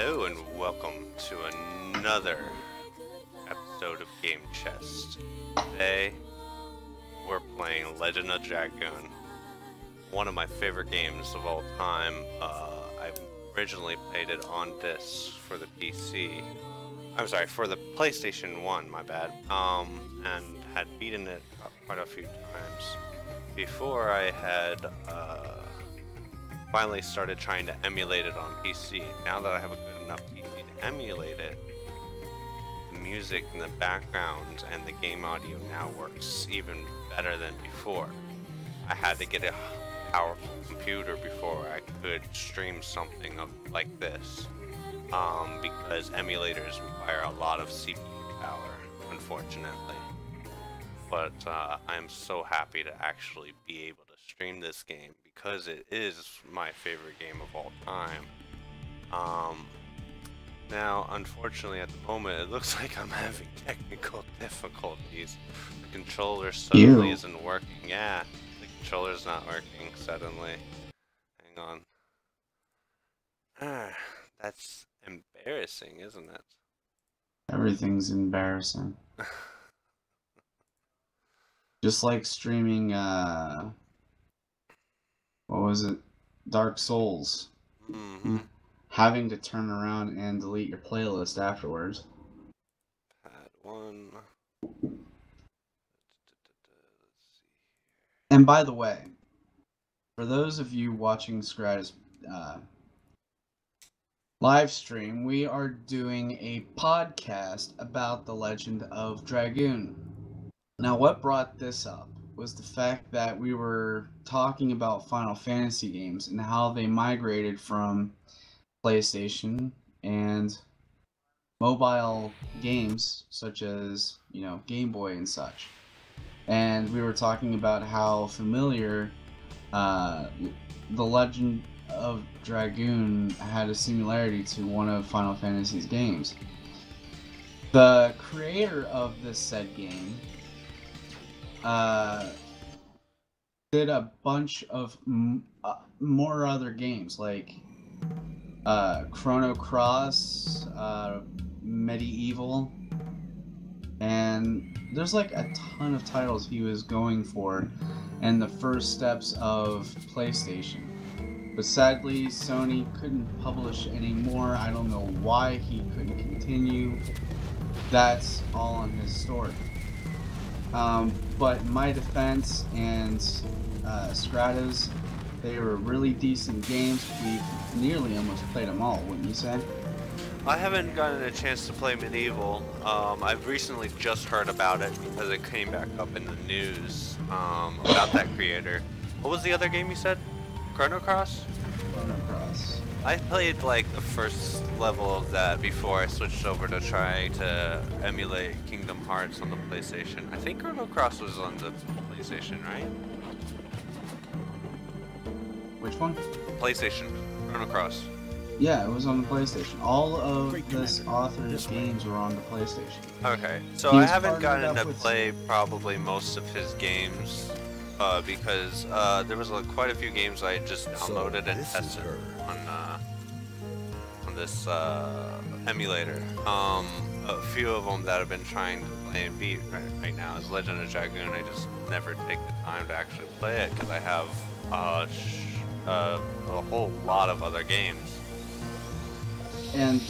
Hello and welcome to another episode of Game Chest. Today we're playing Legend of Dragoon, one of my favorite games of all time. I originally played it on disc for the PC. I'm sorry, for the PlayStation 1, my bad. And had beaten it quite a few times before I had finally started trying to emulate it on PC. Now that I have a good enough PC to emulate it, the music in the background and the game audio now works even better than before. I had to get a powerful computer before I could stream something like this, because emulators require a lot of CPU power, unfortunately. But I'm so happy to actually be able to stream this game because it is my favorite game of all time. Now, unfortunately, at the moment, it looks like I'm having technical difficulties. The controller suddenly isn't working. Yeah, the controller's not working suddenly. Hang on. That's embarrassing, isn't it? Everything's embarrassing. Just like streaming, what was it? Dark Souls. Mm-hmm. Having to turn around and delete your playlist afterwards. Pad 1. And by the way, for those of you watching Scrat's live stream, we are doing a podcast about the Legend of Dragoon. Now, what brought this up was the fact that we were talking about Final Fantasy games and how they migrated from PlayStation and mobile games such as, Game Boy and such. And we were talking about how familiar the Legend of Dragoon had a similarity to one of Final Fantasy's games. The creator of this said game did a bunch of more other games like Chrono Cross, Medieval, and there's like a ton of titles he was going for and the first steps of PlayStation. But sadly, Sony couldn't publish anymore. I don't know why he couldn't continue. That's all on his story. But in my defense and Strata's, they were really decent games. We've nearly almost played them all, wouldn't you say? I haven't gotten a chance to play Medieval. I've recently just heard about it because it came back up in the news about that creator. What was the other game you said? Chrono Cross? Chrono Cross. I played like the first level of that before I switched over to try to emulate Kingdom Hearts on the PlayStation. I think Chrono Cross was on the PlayStation, right? Which one? PlayStation. Chrono Cross. Yeah, it was on the PlayStation. All of this author's games were on the PlayStation. Okay, so I haven't gotten to play probably most of his games because there was quite a few games I just downloaded and tested on this emulator. A few of them that I've been trying to play and beat right now is Legend of Dragoon. I just never take the time to actually play it because I have a whole lot of other games. And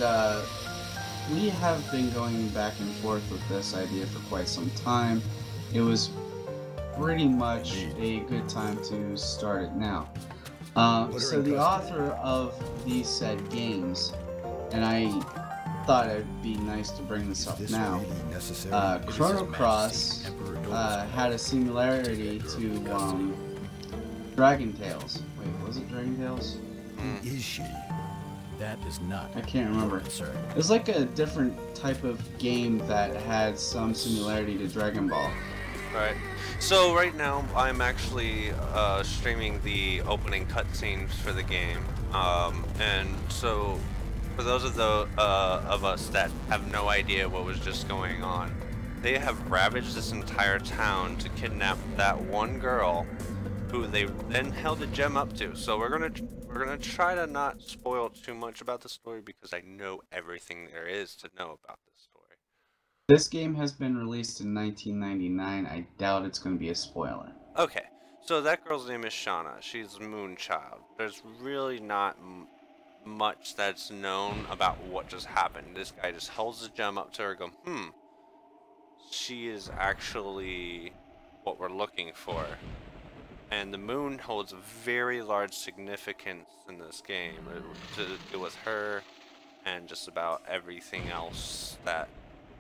we have been going back and forth with this idea for quite some time. It was pretty much a good time to start it now. So the author of these said games, and I thought it'd be nice to bring this up now, Chrono Cross had a similarity to Dragon Tales. Wait, was it Dragon Tales? Who is she? That is not. I can't remember. It was like a different type of game that had some similarity to Dragon Ball. Right. So right now I'm actually streaming the opening cutscenes for the game, and so for those of us that have no idea what was just going on, they have ravaged this entire town to kidnap that one girl who they then held a gem up to. So we're gonna try to not spoil too much about the story because I know everything there is to know about this story. This game has been released in 1999. I doubt it's going to be a spoiler. Okay, so that girl's name is Shauna. She's Moonchild. There's really not much that's known about what just happened. This guy just holds the gem up to her, and go, she is actually what we're looking for. And the moon holds a very large significance in this game to do with her and just about everything else that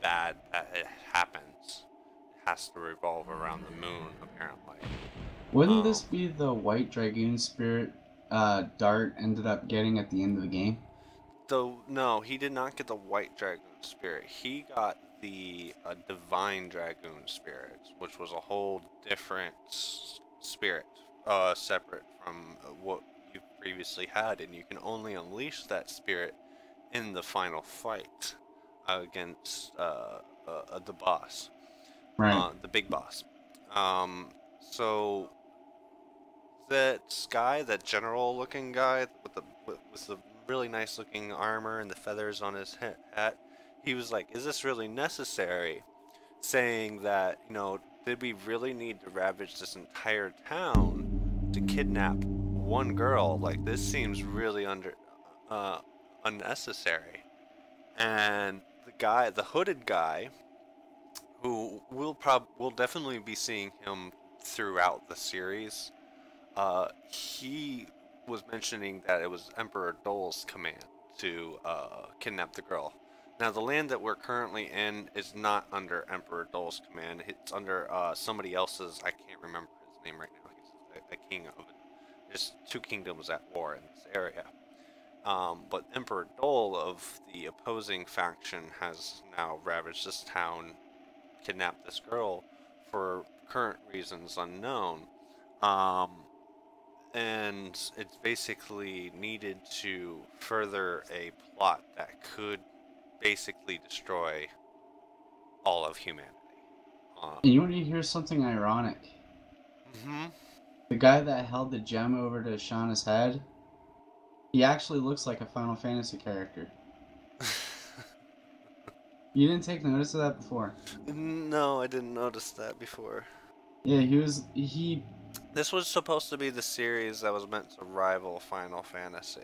bad that it happens. It has to revolve around the moon, apparently. Wouldn't this be the white Dragoon spirit Dart ended up getting at the end of the game? Though, no, he did not get the white Dragoon spirit. He got the divine Dragoon spirit, which was a whole different spirit, separate from what you previously had, and you can only unleash that spirit in the final fight against the boss, Right. the big boss. So that guy, that general-looking guy with the really nice-looking armor and the feathers on his hat, he was like, "Is this really necessary?" Saying that, did we really need to ravage this entire town to kidnap one girl? Like, this seems really unnecessary. And the hooded guy, who we'll definitely be seeing him throughout the series, he was mentioning that it was Emperor Dole's command to kidnap the girl. Now, the land that we're currently in is not under Emperor Dole's command. It's under somebody else's. I can't remember his name right now. He's the king of it. There's two kingdoms at war in this area. But Emperor Dole of the opposing faction has now ravaged this town, kidnapped this girl for current reasons unknown. And it's basically needed to further a plot that could basically destroy all of humanity. And you want to hear something ironic? The guy that held the gem over to Shauna's head, he actually looks like a Final Fantasy character. You didn't take notice of that before? No, I didn't notice that before. Yeah, This was supposed to be the series that was meant to rival Final Fantasy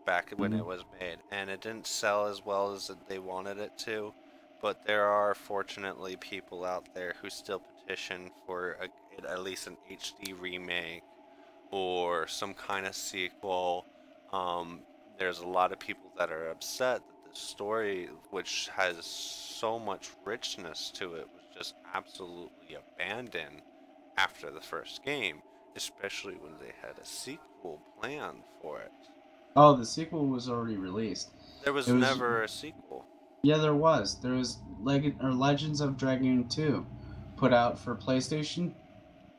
back when it was made, and it didn't sell as well as they wanted it to, but there are fortunately people out there who still petition for at least an HD remake or some kind of sequel. There's a lot of people that are upset that the story, which has so much richness to it, was just absolutely abandoned after the first game, especially when they had a sequel planned for it. Oh, the sequel was already released. There was never a sequel. Yeah, there was. There was Legends of Dragoon 2, put out for PlayStation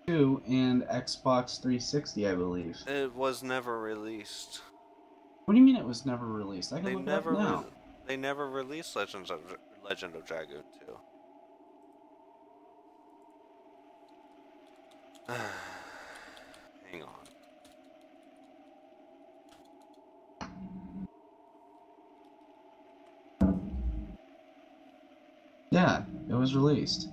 2 and Xbox 360, I believe. It was never released. What do you mean it was never released? I can look it up now. They never released Legend of Dragoon 2. Hang on. Yeah, it was released.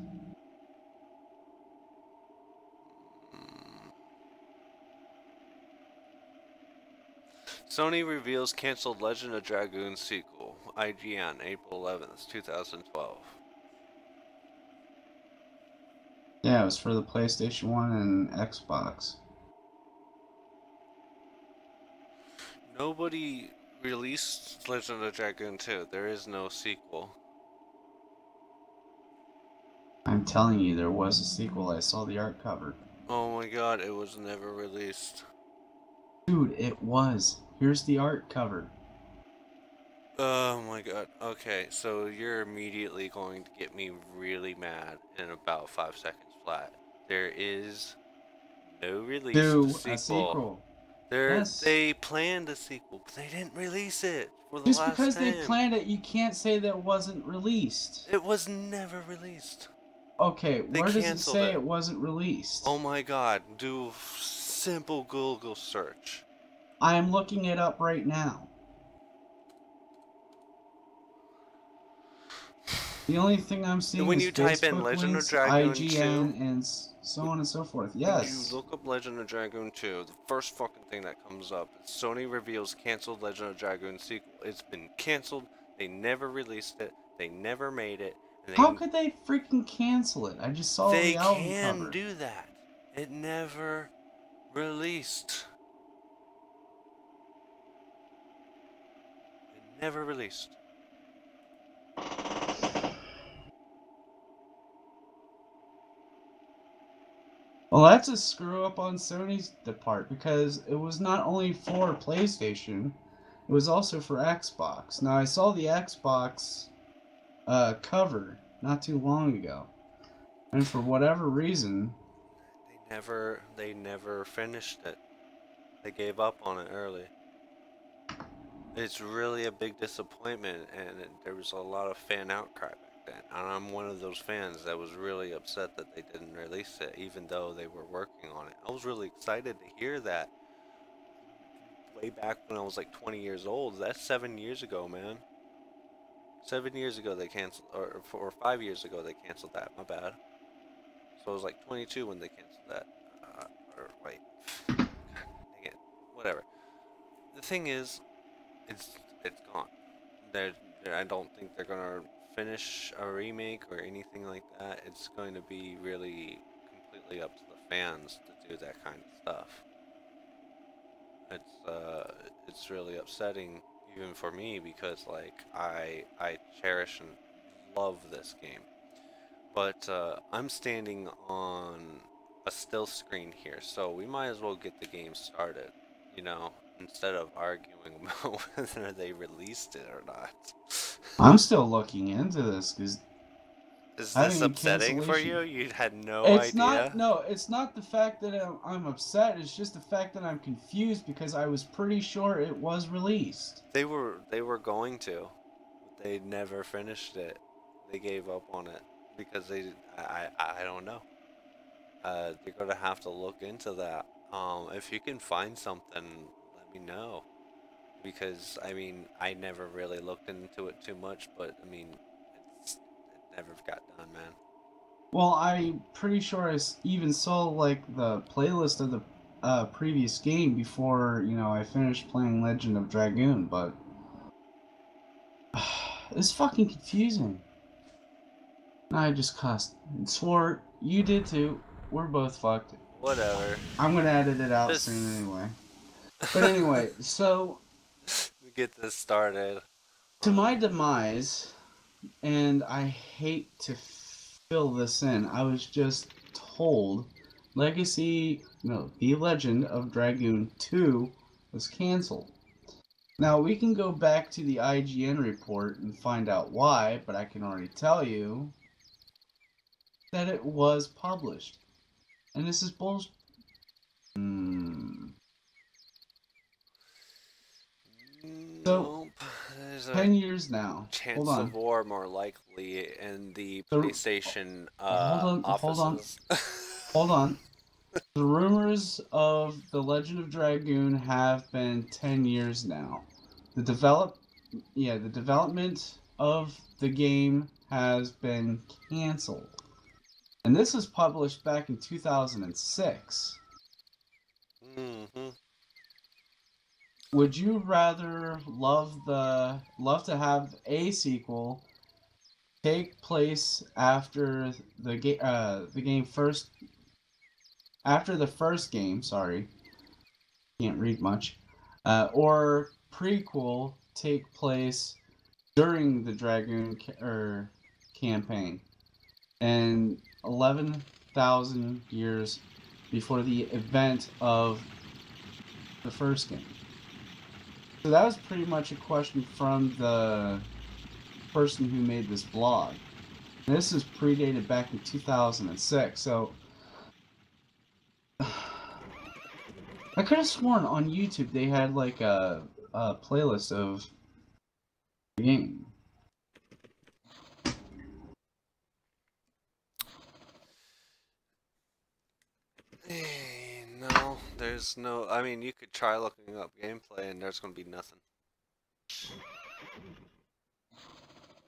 Sony reveals canceled Legend of Dragoon sequel. IGN, April 11th, 2012. Yeah, it was for the PlayStation 1 and Xbox. Nobody released Legend of Dragoon 2. There is no sequel. I'm telling you, there was a sequel. I saw the art cover. Oh my god, it was never released. Dude, it was. Here's the art cover. Oh my god. Okay, so you're immediately going to get me really mad in about 5 seconds flat. There is no release of a sequel. Yes. They planned a sequel, but they didn't release it for the Just last because time. they planned it, you can't say that it wasn't released. It was never released. Okay, where does it say it wasn't released? Oh my god, simple Google search. I am looking it up right now. The only thing I'm seeing When is you type in Facebook Legend of links, Dragoon 2, IGN, and so on and so forth. Yes. when you look up Legend of Dragoon 2, the first fucking thing that comes up is Sony reveals canceled Legend of Dragoon sequel. It's been canceled. They never released it. They never made it. And How could they freaking cancel it? I just saw they the album can cover. do that. It never released. It never released. Well, that's a screw up on Sony's part because it was not only for PlayStation, it was also for Xbox. Now, I saw the Xbox cover not too long ago, and for whatever reason, They never finished it. They gave up on it early. It's really a big disappointment, and there was a lot of fan outcry back then. And I'm one of those fans that was really upset that they didn't release it, even though they were working on it. I was really excited to hear that way back when I was like 20 years old. That's 7 years ago, man. 7 years ago they canceled, or 5 years ago they canceled that. My bad. So I was like 22 when they canceled that. Or wait, dang it, whatever. The thing is, it's gone. I don't think they're gonna finish a remake or anything like that. It's going to be really completely up to the fans to do that kind of stuff. It's really upsetting even for me because like I cherish and love this game. But I'm standing on a still screen here, so we might as well get the game started, you know, instead of arguing about whether they released it or not. I'm still looking into this because Is this upsetting for you? You had no idea? It's not the fact that I'm upset. It's just the fact that I'm confused because I was pretty sure it was released. They were going to, but they never finished it. They gave up on it because I don't know. You're gonna have to look into that. If you can find something, let me know. Because I mean, I never really looked into it too much, but I mean, it never got done, man. Well, I'm pretty sure I even saw like the playlist of the previous game before I finished playing Legend of Dragoon, but it's fucking confusing. I just cussed and swore. You did too. We're both fucked. Whatever. I'm gonna edit it out soon anyway. But anyway, so we get this started. To my demise, and I hate to fill this in, I was just told The Legend of Dragoon 2 was canceled. Now, we can go back to the IGN report and find out why, but I can already tell you that it was published. And this is bullshit. So, 10 years now. Chance of war more likely in the PlayStation offices. Hold on. The rumors of The Legend of Dragoon have been 10 years now. The development of the game has been canceled. And this was published back in 2006. Mm-hmm. Would you rather love to have a sequel take place after after the first game, sorry, can't read much, or prequel take place during the Dragoon campaign and 11,000 years before the event of the first game? So that was pretty much a question from the person who made this blog. And this is predated back in 2006, so I could have sworn on YouTube they had like a playlist of the game. No, There's no. I mean, you could try looking up gameplay, and there's gonna be nothing.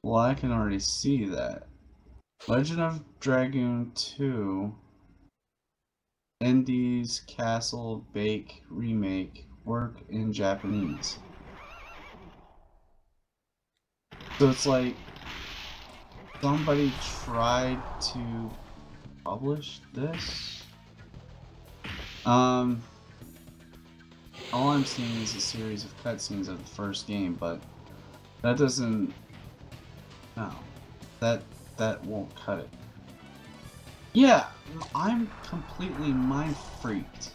Well, I can already see that. Legend of Dragoon 2. Indies Castle Bake Remake. Work in Japanese. So it's like somebody tried to publish this. All I'm seeing is a series of cutscenes of the first game, but that doesn't. No, that won't cut it. Yeah, I'm completely mind freaked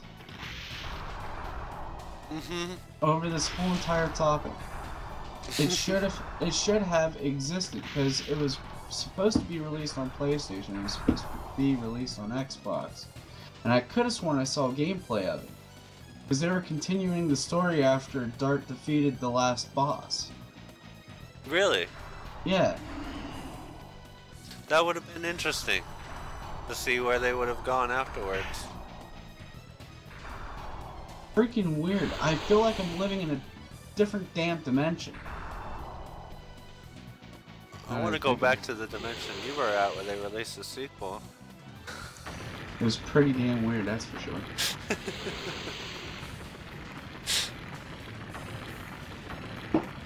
over this whole entire topic. It should have existed because it was supposed to be released on PlayStation. It was supposed to be released on Xbox, and I could have sworn I saw gameplay of it because they were continuing the story after Dart defeated the last boss. Really? Yeah. That would have been interesting to see where they would have gone afterwards. Freaking weird. I feel like I'm living in a different damn dimension. I want to go back to the dimension you were at where they released the sequel. It was pretty damn weird, that's for sure.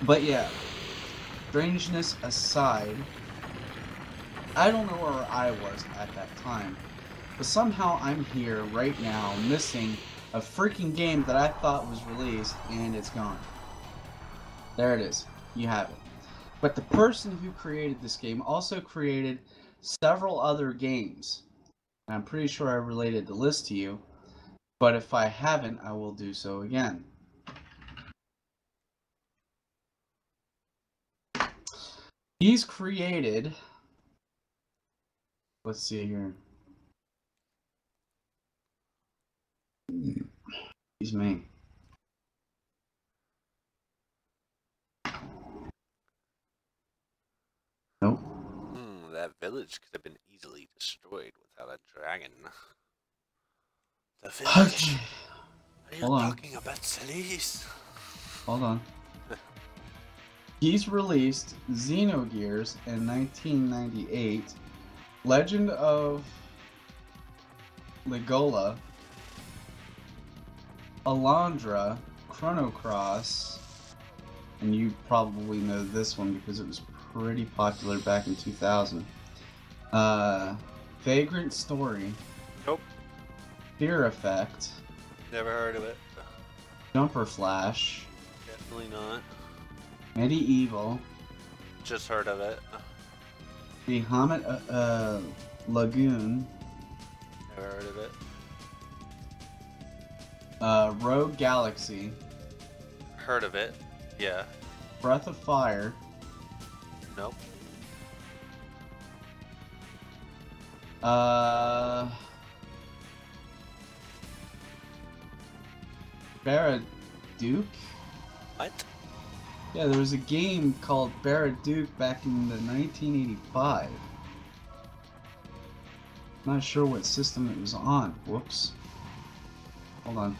But yeah, strangeness aside, I don't know where I was at that time, but somehow I'm here right now missing a freaking game that I thought was released, and it's gone. There it is. You have it. But the person who created this game also created several other games. And I'm pretty sure I related the list to you, but if I haven't, I will do so again. He's created... Let's see here. Excuse me. Nope. That village could have been easily destroyed without a dragon. The village? Are you talking about Celeste? Hold on. He's released Xenogears in 1998, Legend of Legola, Alondra, Chrono Cross, and you probably know this one because it was pretty popular back in 2000. Vagrant Story. Nope. Fear Effect. Never heard of it. Jumper Flash. Definitely not. Medieval. Just heard of it. Bahamut Lagoon. Never heard of it. Rogue Galaxy. Heard of it. Yeah. Breath of Fire. Nope. Barraduke? What? Yeah, there was a game called Barraduke back in the 1985. Not sure what system it was on. Whoops. Hold on.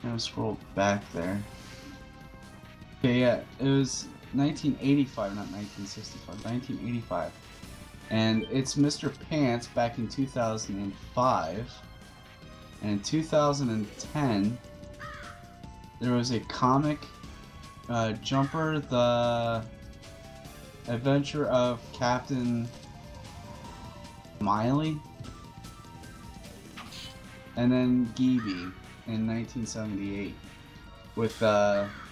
I'm gonna scroll back there. Okay, yeah, it was 1985, not 1965. 1985. And it's Mr. Pants back in 2005. And in 2010, there was a comic, Jumper, the Adventure of Captain Miley. And then Geeby in 1978 with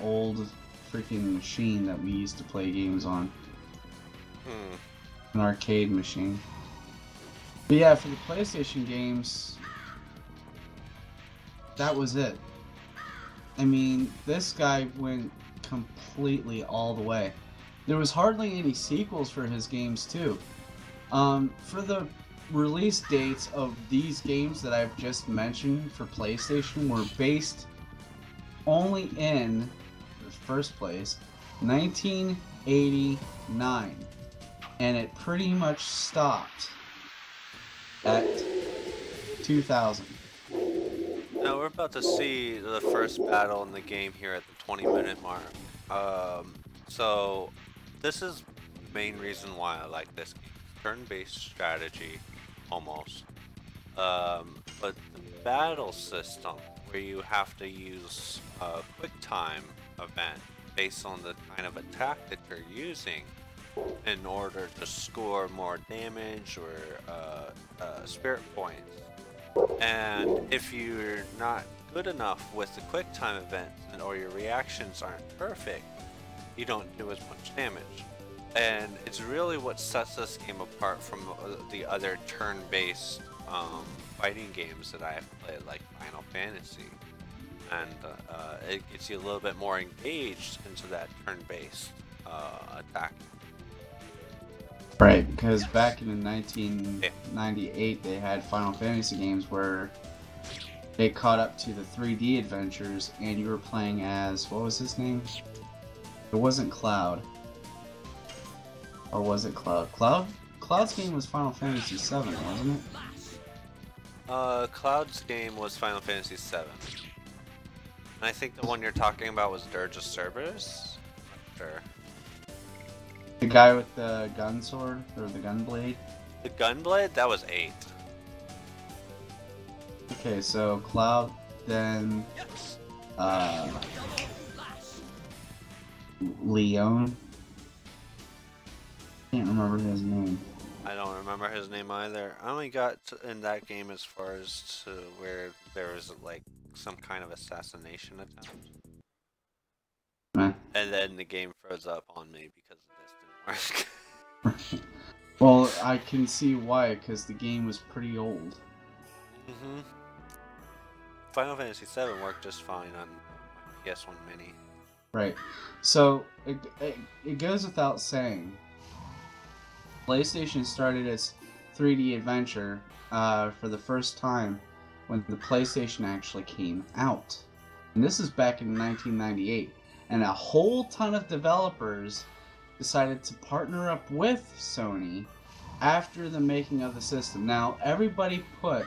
old freaking machine that we used to play games on. An arcade machine. But yeah, for the PlayStation games, that was it. I mean, this guy went completely all the way. There was hardly any sequels for his games too. For the release dates of these games that I've just mentioned for PlayStation were based only in the first place 1989, and it pretty much stopped at 2000. we're about to see the first battle in the game here at the 20-minute mark. So this is the main reason why I like this game. Turn-based strategy, almost. But the battle system, where you have to use a quick time event based on the kind of attack that you're using in order to score more damage or spirit points. And if you're not good enough with the quick time event or your reactions aren't perfect, you don't do as much damage. And it's really what sets this game apart from the other turn-based fighting games that I have played, like Final Fantasy. And it gets you a little bit more engaged into that turn-based attack. Right, because back in 1998, they had Final Fantasy games where they caught up to the 3D adventures, and you were playing as, what was his name? It wasn't Cloud. Or was it Cloud? Cloud's game was Final Fantasy VII, wasn't it? Cloud's game was Final Fantasy VII. And I think the one you're talking about was Dirge of Cerberus? Sure. The guy with the gun sword, or the gun blade? The gun blade? That was 8. Okay, so Cloud, then Leon. Can't remember his name. I don't remember his name either. I only got in that game as far as to where there was like some kind of assassination attempt. And then the game froze up on me because this didn't work. Well, I can see why, because the game was pretty old. Mm-hmm. Final Fantasy VII worked just fine on PS1 Mini. Right. So, it goes without saying, PlayStation started its 3D adventure for the first time when the PlayStation actually came out. And this is back in 1998. And a whole ton of developers decided to partner up with Sony after the making of the system. Now, everybody put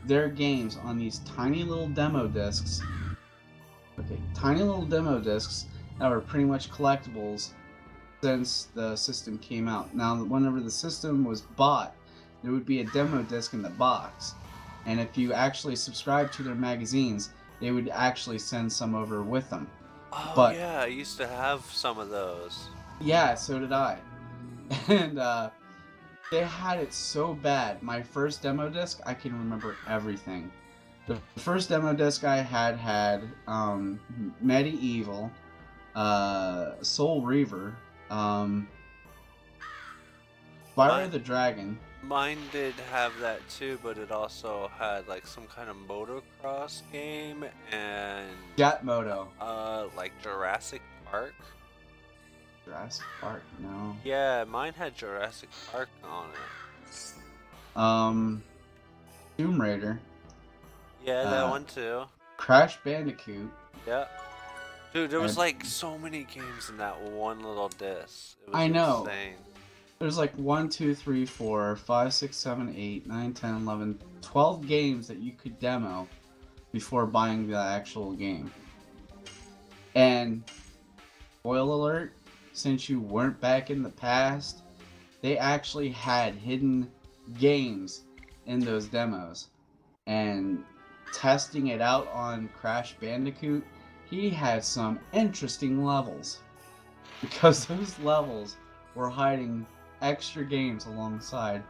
their games on these tiny little demo discs. Okay, tiny little demo discs that were pretty much collectibles since the system came out. Now, whenever the system was bought, there would be a demo disc in the box. And if you actually subscribed to their magazines, they would actually send some over with them. Oh, but, yeah, I used to have some of those. Yeah, so did I. And they had it so bad. My first demo disc, I can remember everything. The first demo disc I had Medieval, Soul Reaver, Fire the Dragon. Mine did have that too, but it also had like some kind of motocross game and Jet Moto. Like Jurassic Park. Jurassic Park, no. Yeah, mine had Jurassic Park on it. Tomb Raider. Yeah, that one too. Crash Bandicoot. Yeah. Dude, there was like so many games in that one little disc. It was I know. Insane. There's like 1, 2, 3, 4, 5, 6, 7, 8, 9, 10, 11, 12 games that you could demo before buying the actual game. And, spoiler alert, since you weren't back in the past, they actually had hidden games in those demos. And testing it out on Crash Bandicoot, he had some interesting levels. Because those levels were hiding extra games alongside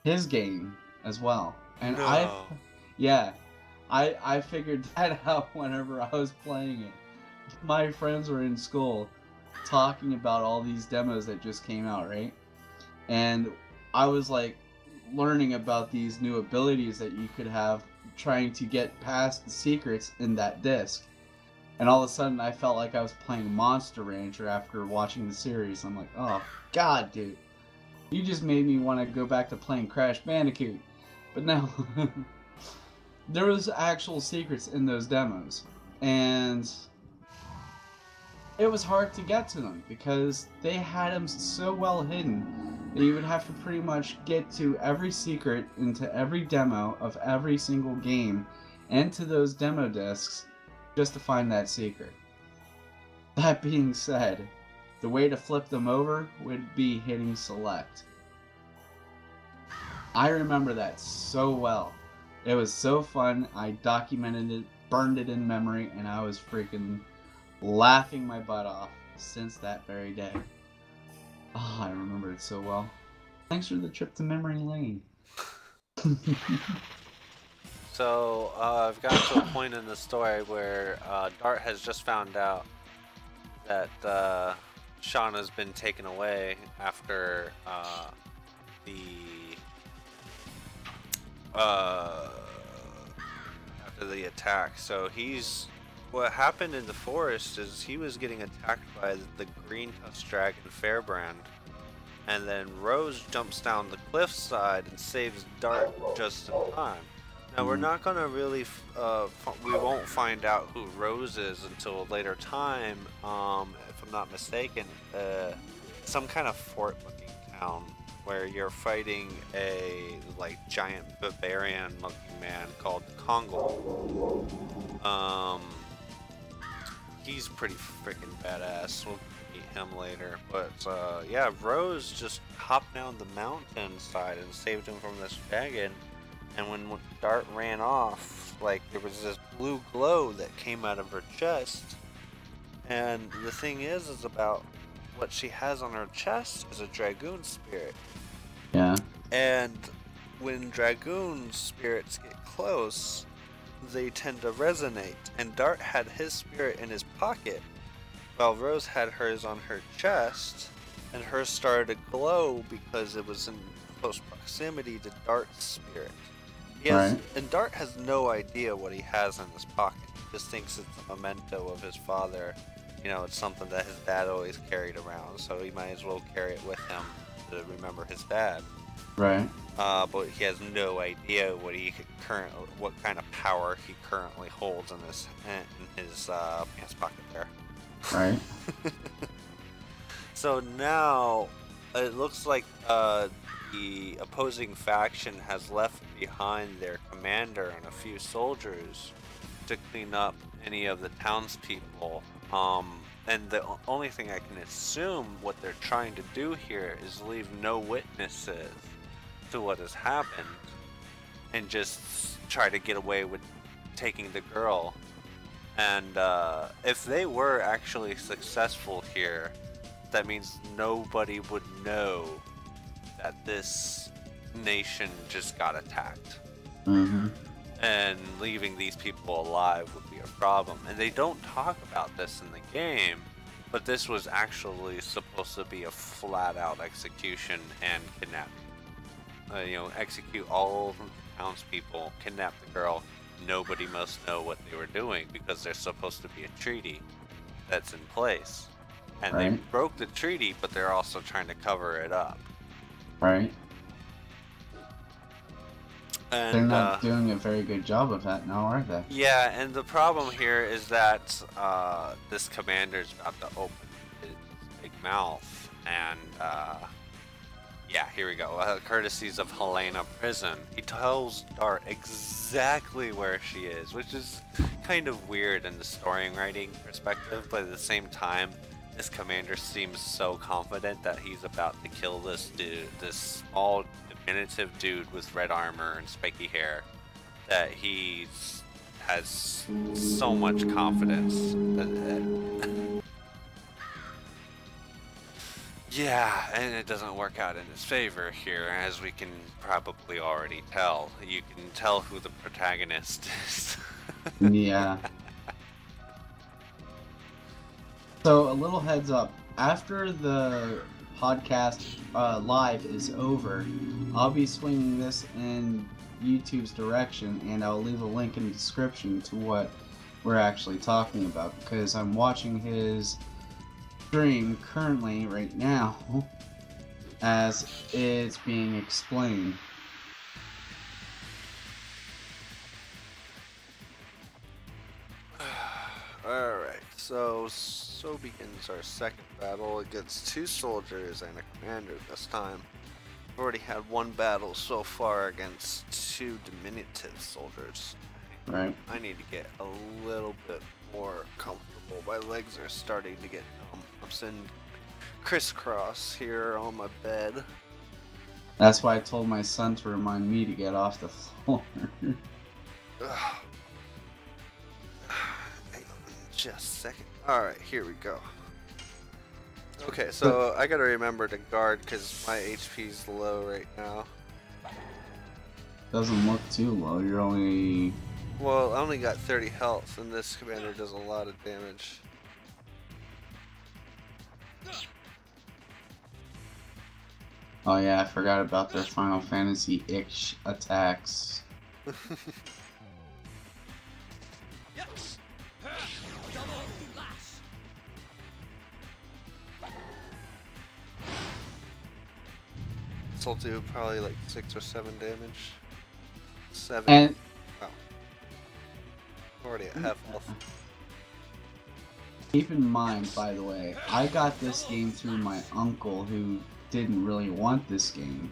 his game as well. And no. I figured that out whenever I was playing it. My friends were in school talking about all these demos that just came out, right? And I was like learning about these new abilities that you could have trying to get past the secrets in that disc. And all of a sudden I felt like I was playing Monster Rancher after watching the series. I'm like, oh god, dude. You just made me want to go back to playing Crash Bandicoot. But no. There was actual secrets in those demos. And it was hard to get to them because they had them so well hidden that you would have to pretty much get to every secret into every demo of every single game and to those demo discs just to find that secret. That being said, the way to flip them over would be hitting select. I remember that so well. It was so fun. I documented it, burned it in memory, and I was freaking laughing my butt off since that very day. Oh, I remember it so well. Thanks for the trip to memory lane. So, I've gotten to a point in the story where Dart has just found out that Shauna's been taken away after the attack. So what happened in the forest is he was getting attacked by the green tusk dragon Fairbrand, and then Rose jumps down the cliffside and saves Dart just in time. Now we're not gonna really, we won't find out who Rose is until a later time, if I'm not mistaken. Some kind of fort-looking town where you're fighting a giant barbarian-looking man called Kongal. He's pretty freaking badass. We'll meet him later. But yeah, Rose just hopped down the mountainside and saved him from this dragon. And when Dart ran off, there was this blue glow that came out of her chest. And the thing is about what she has on her chest is a Dragoon spirit. Yeah. And when Dragoon spirits get close, they tend to resonate. And Dart had his spirit in his pocket, while Rose had hers on her chest. And hers started to glow because it was in close proximity to Dart's spirit. And Dart has no idea what he has in his pocket. He just thinks it's a memento of his father. You know, it's something that his dad always carried around, so he might as well carry it with him to remember his dad. Right. But he has no idea what kind of power he currently holds in his pants pocket there. Right. So now it looks like the opposing faction has left behind their commander and a few soldiers to clean up any of the townspeople. And the only thing I can assume what they're trying to do here is leave no witnesses to what has happened and just try to get away with taking the girl. And if they were actually successful here, that means nobody would know that this nation just got attacked. Mm-hmm. And leaving these people alive would be a problem. And they don't talk about this in the game, but this was actually supposed to be a flat-out execution and kidnapping. Execute all of the townspeople, kidnap the girl. Nobody must know what they were doing because there's supposed to be a treaty that's in place. And they broke the treaty, but they're also trying to cover it up. Right. And, they're not doing a very good job of that now, are they? Yeah, and the problem here is that this commander's about to open his big mouth, and yeah, here we go. Courtesies of Helena Prison, he tells Dart exactly where she is, which is kind of weird in the story writing perspective, but at the same time, this commander seems so confident that he's about to kill this dude, this small, diminutive dude with red armor and spiky hair, that he has so much confidence. Yeah, and it doesn't work out in his favor here, as we can probably already tell. You can tell who the protagonist is. Yeah. So, a little heads up. After the podcast live is over, I'll be swinging this in YouTube's direction, and I'll leave a link in the description to what we're actually talking about, because I'm watching his stream currently right now as it's being explained. Alright, so begins our second battle against two soldiers and a commander this time. We've already had one battle so far against two diminutive soldiers. Right. I need to get a little bit more comfortable. My legs are starting to get numb. I'm sitting crisscross here on my bed. That's why I told my son to remind me to get off the floor. Ugh. Hang on just a second. Alright, here we go. Okay, so I gotta remember to guard because my HP's low right now. Doesn't look too low. You're only... Well, I only got 30 health, and this commander does a lot of damage. Oh yeah, I forgot about their Final Fantasy-ish attacks. This will do probably like 6 or 7 damage. 7. And Wow. Already at half health. keep in mind, by the way, I got this game through my uncle who didn't really want this game,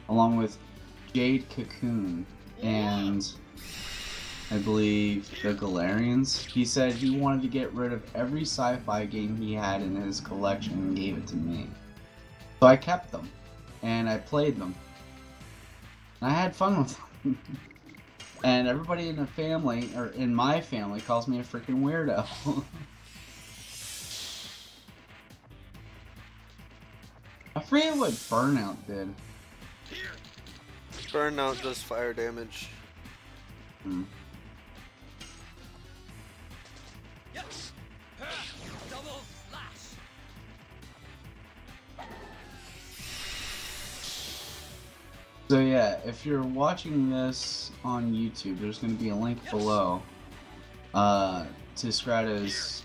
along with Jade Cocoon and I believe the Galarians. He said he wanted to get rid of every sci-fi game he had in his collection and gave it to me. So I kept them and I played them. And I had fun with them. And everybody in the family, or in my family, calls me a freaking weirdo. I forget what Burnout did. Burnout does fire damage. Hmm. So yeah, if you're watching this on YouTube, there's going to be a link below to Scrata's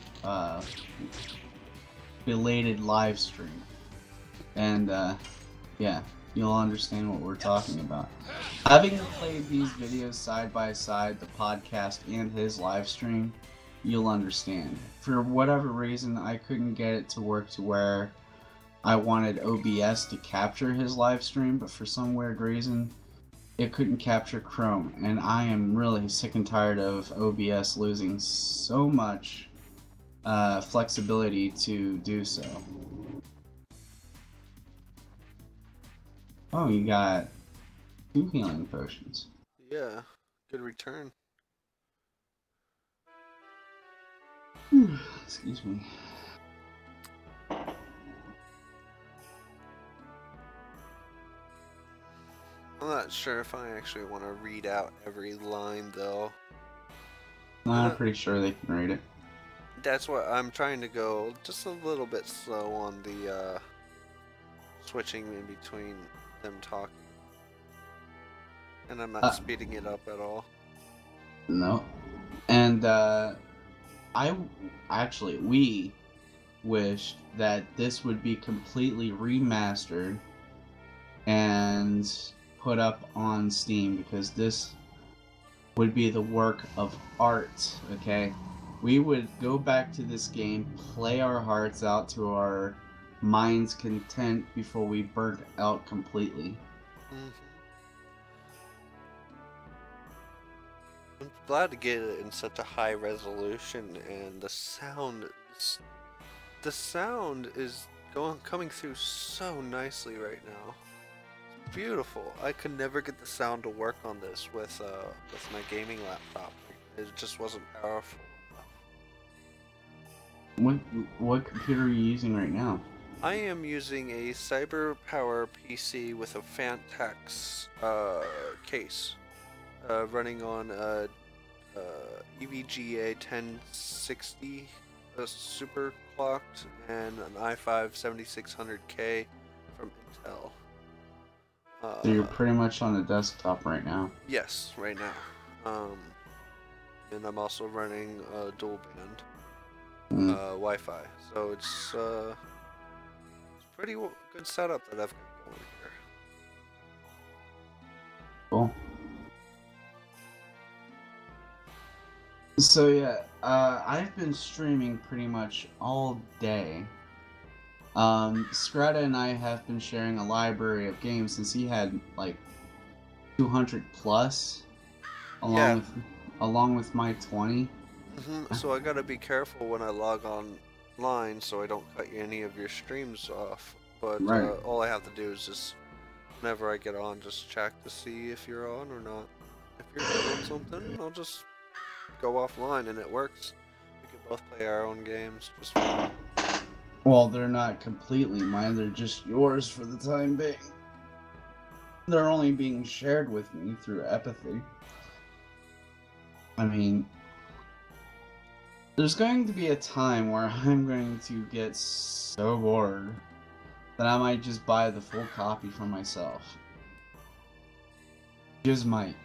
belated live stream. And yeah, you'll understand what we're talking about. Having played these videos side by side, the podcast and his live stream, you'll understand. For whatever reason, I couldn't get it to work to where I wanted OBS to capture his live stream, but for some weird reason, it couldn't capture Chrome. And I am really sick and tired of OBS losing so much flexibility to do so. Oh, you got 2 healing potions. Yeah, good return. Excuse me. I'm not sure if I actually want to read out every line though. No, I'm pretty sure they can read it. That's what I'm trying to go just a little bit slow on the switching in between them talking. And I'm not speeding it up at all. No. And we wished that this would be completely remastered and put up on Steam, because this would be the work of art, okay? We would go back to this game, play our hearts out to our mind's content before we burnt out completely. I'm glad to get it in such a high resolution, and the sound is coming through so nicely right now. It's beautiful. I could never get the sound to work on this with my gaming laptop. It just wasn't powerful enough. What computer are you using right now? I am using a Cyber Power PC with a Fantex case, running on EVGA 1060 super clocked and an i5 7600K from Intel. So you're pretty much on the desktop right now. Yes, right now. And I'm also running dual band Wi-Fi, so it's pretty good setup that I've got going here. Cool. So yeah, I've been streaming pretty much all day. Scrata and I have been sharing a library of games since he had like 200 plus, along along with my 20. So I gotta be careful when I log online so I don't cut any of your streams off. But Right. all I have to do is just, whenever I get on, just check to see if you're on or not. If you're doing something, I'll just go offline and it works. We can both play our own games just fine. Well, they're not completely mine, they're just yours for the time being. They're only being shared with me through empathy. I mean, there's going to be a time where I'm going to get so bored that I might just buy the full copy for myself. Just might.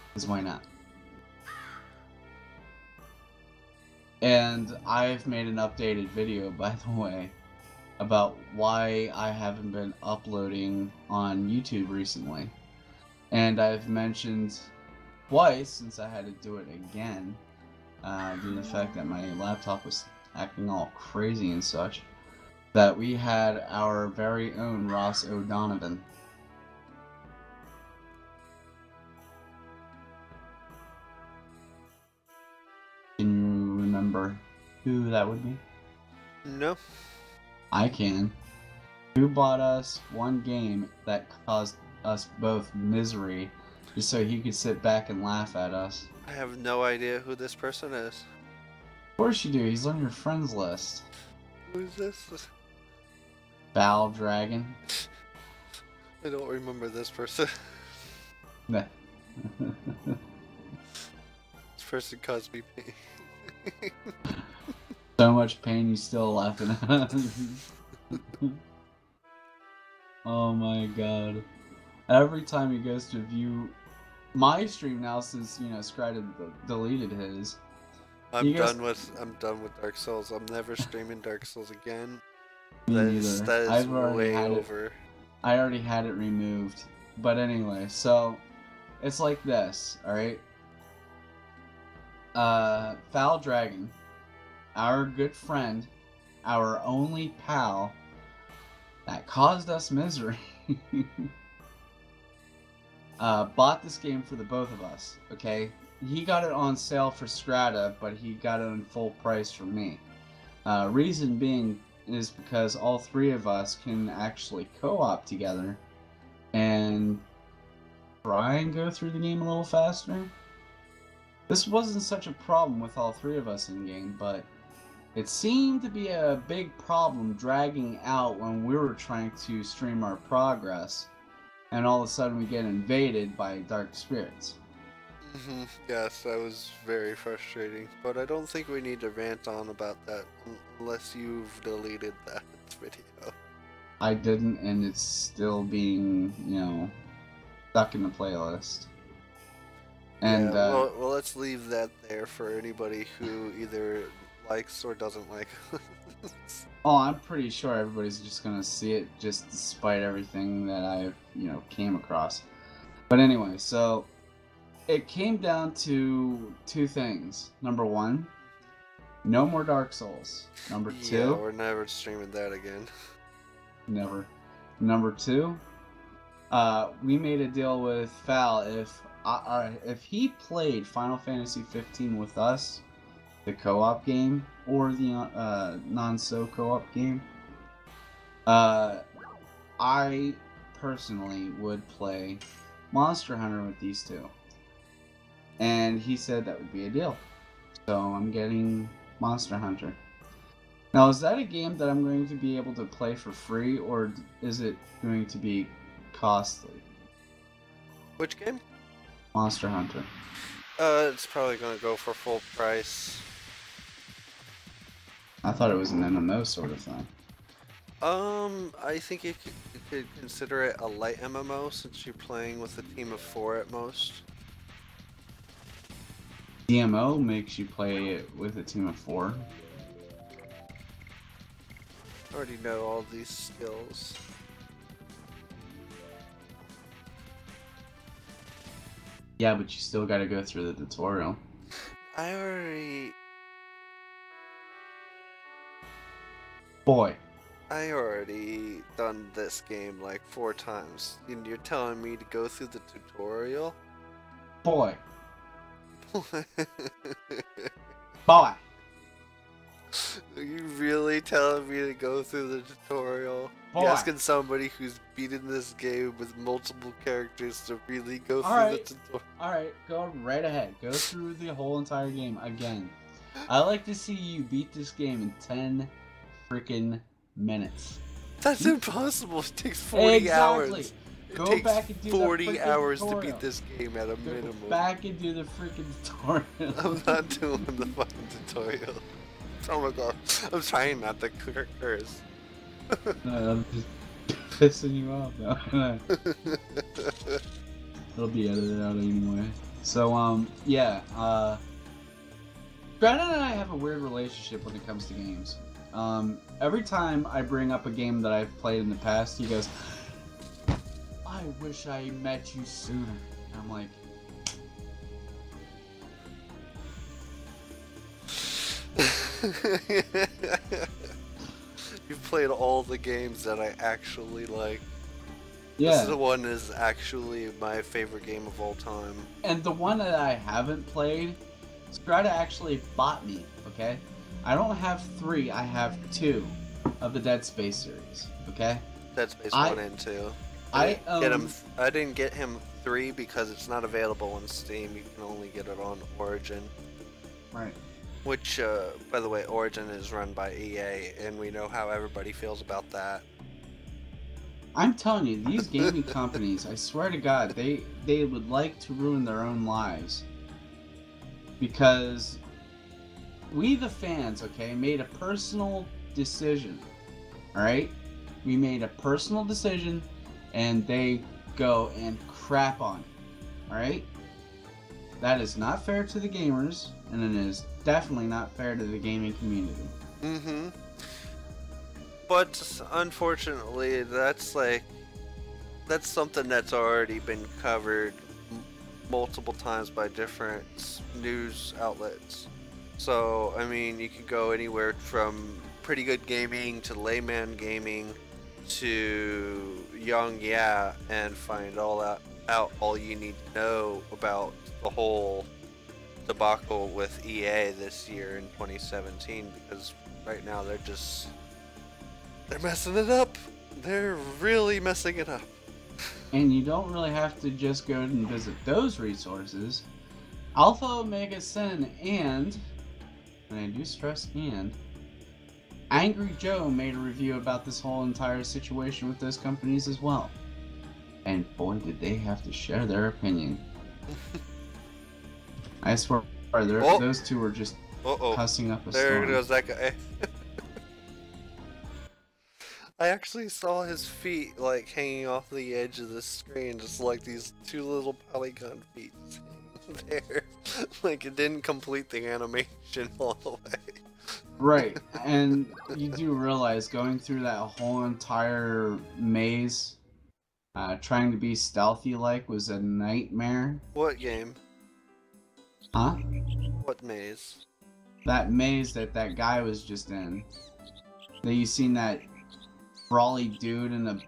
Because why not? And I've made an updated video, by the way, about why I haven't been uploading on YouTube recently. And I've mentioned twice, since I had to do it again, due to the fact that my laptop was acting all crazy and such, that we had our very own Ross O'Donovan. Can you remember who that would be? No. I can. Who bought us one game that caused us both misery, just so he could sit back and laugh at us? I have no idea who this person is. Of course you do, he's on your friends list. Who's this? Val Dragon. I don't remember this person. Nah. This person caused me pain. So much pain, you still laughing at it. Oh my god. Every time he goes to view my stream now, since, you know, Scry deleted his. I'm done with Dark Souls. I'm never streaming Dark Souls again. Me That neither. is I've already way had over. I already had it removed. But anyway, so it's like this, alright? Foul Dragon, our good friend, our only pal, that caused us misery, bought this game for the both of us, okay? He got it on sale for Strata, but he got it on full price for me. Reason being is because all three of us can actually co-op together and try and go through the game a little faster. This wasn't such a problem with all three of us in game, but it seemed to be a big problem dragging out when we were trying to stream our progress, and all of a sudden we get invaded by dark spirits. Yes, that was very frustrating, but I don't think we need to rant on about that unless you've deleted that video. I didn't, and it's still being, you know, stuck in the playlist. And yeah, well, let's leave that there for anybody who either likes or doesn't like. oh, I'm pretty sure everybody's just gonna see it, just despite everything that I've, you know, came across. But anyway, so it came down to two things. Number one, no more Dark Souls. Number two, yeah, we're never streaming that again. Never. Number two, we made a deal with Fal. If he played Final Fantasy 15 with us, the co-op game, or the non-so co-op game, I personally would play Monster Hunter with these two. And he said that would be a deal. So I'm getting Monster Hunter. Now, is that a game that I'm going to be able to play for free, or is it going to be costly? Which game? Monster Hunter. It's probably gonna go for full price. I thought it was an MMO sort of thing. I think you could consider it a light MMO since you're playing with a team of 4 at most. DMO makes you play it with a team of 4. I already know all these skills. Yeah, but you still gotta go through the tutorial. I already done this game like 4 times. And you're telling me to go through the tutorial? Boy. Boy. Are you really telling me to go through the tutorial? Boy. You asking somebody who's beaten this game with multiple characters to really go through Alright. the tutorial? Alright, go right ahead. Go through the whole entire game again. I like to see you beat this game in 10 freaking minutes. That's impossible. It takes 40 Exactly. hours. It Go takes back and do 40 the freaking hours tutorial. to beat this game at a Go minimum. back and do the freaking tutorial. I'm not doing the fucking tutorial. Oh my god. I'm trying not to curse. No, I'm just pissing you off now. It'll be edited out anyway. So, yeah, Brandon and I have a weird relationship when it comes to games. Every time I bring up a game that I've played in the past, he goes, I wish I met you sooner. And I'm like, You've played all the games that I actually like. yeah. This one is actually my favorite game of all time. And the one that I haven't played, Strata actually bought me, okay? I don't have 3, I have 2 of the Dead Space series, okay? Dead Space I- 1 and 2. I I didn't get him 3 because it's not available on Steam. You can only get it on Origin. Right. Which, by the way, Origin is run by EA, and we know how everybody feels about that. I'm telling you, these gaming companies, I swear to God, they would like to ruin their own lives. Because we the fans, okay, made a personal decision. Alright? We made a personal decision and they go and crap on it. Alright? That is not fair to the gamers, and it is definitely not fair to the gaming community. Mm-hmm. But unfortunately, that's something that's already been covered multiple times by different news outlets. So, I mean, you could go anywhere from Pretty Good Gaming to Layman Gaming to Young Yeah and find out all you need to know about the whole debacle with EA this year in 2017, because right now they're messing it up. They're really messing it up. And you don't really have to just go and visit those resources. Alpha Omega Sin and I do stress and, Angry Joe made a review about this whole entire situation with those companies as well. And boy, did they have to share their opinion. I swear, those two were just cussing up a storm. There goes that guy. I actually saw his feet like hanging off the edge of the screen, just like these 2 little polygon feet hanging there. Like it didn't complete the animation all the way. Right, and you do realize going through that whole entire maze, trying to be stealthy like was a nightmare. What game? Huh? What maze? That maze that guy was just in. That you seen that brawly dude in the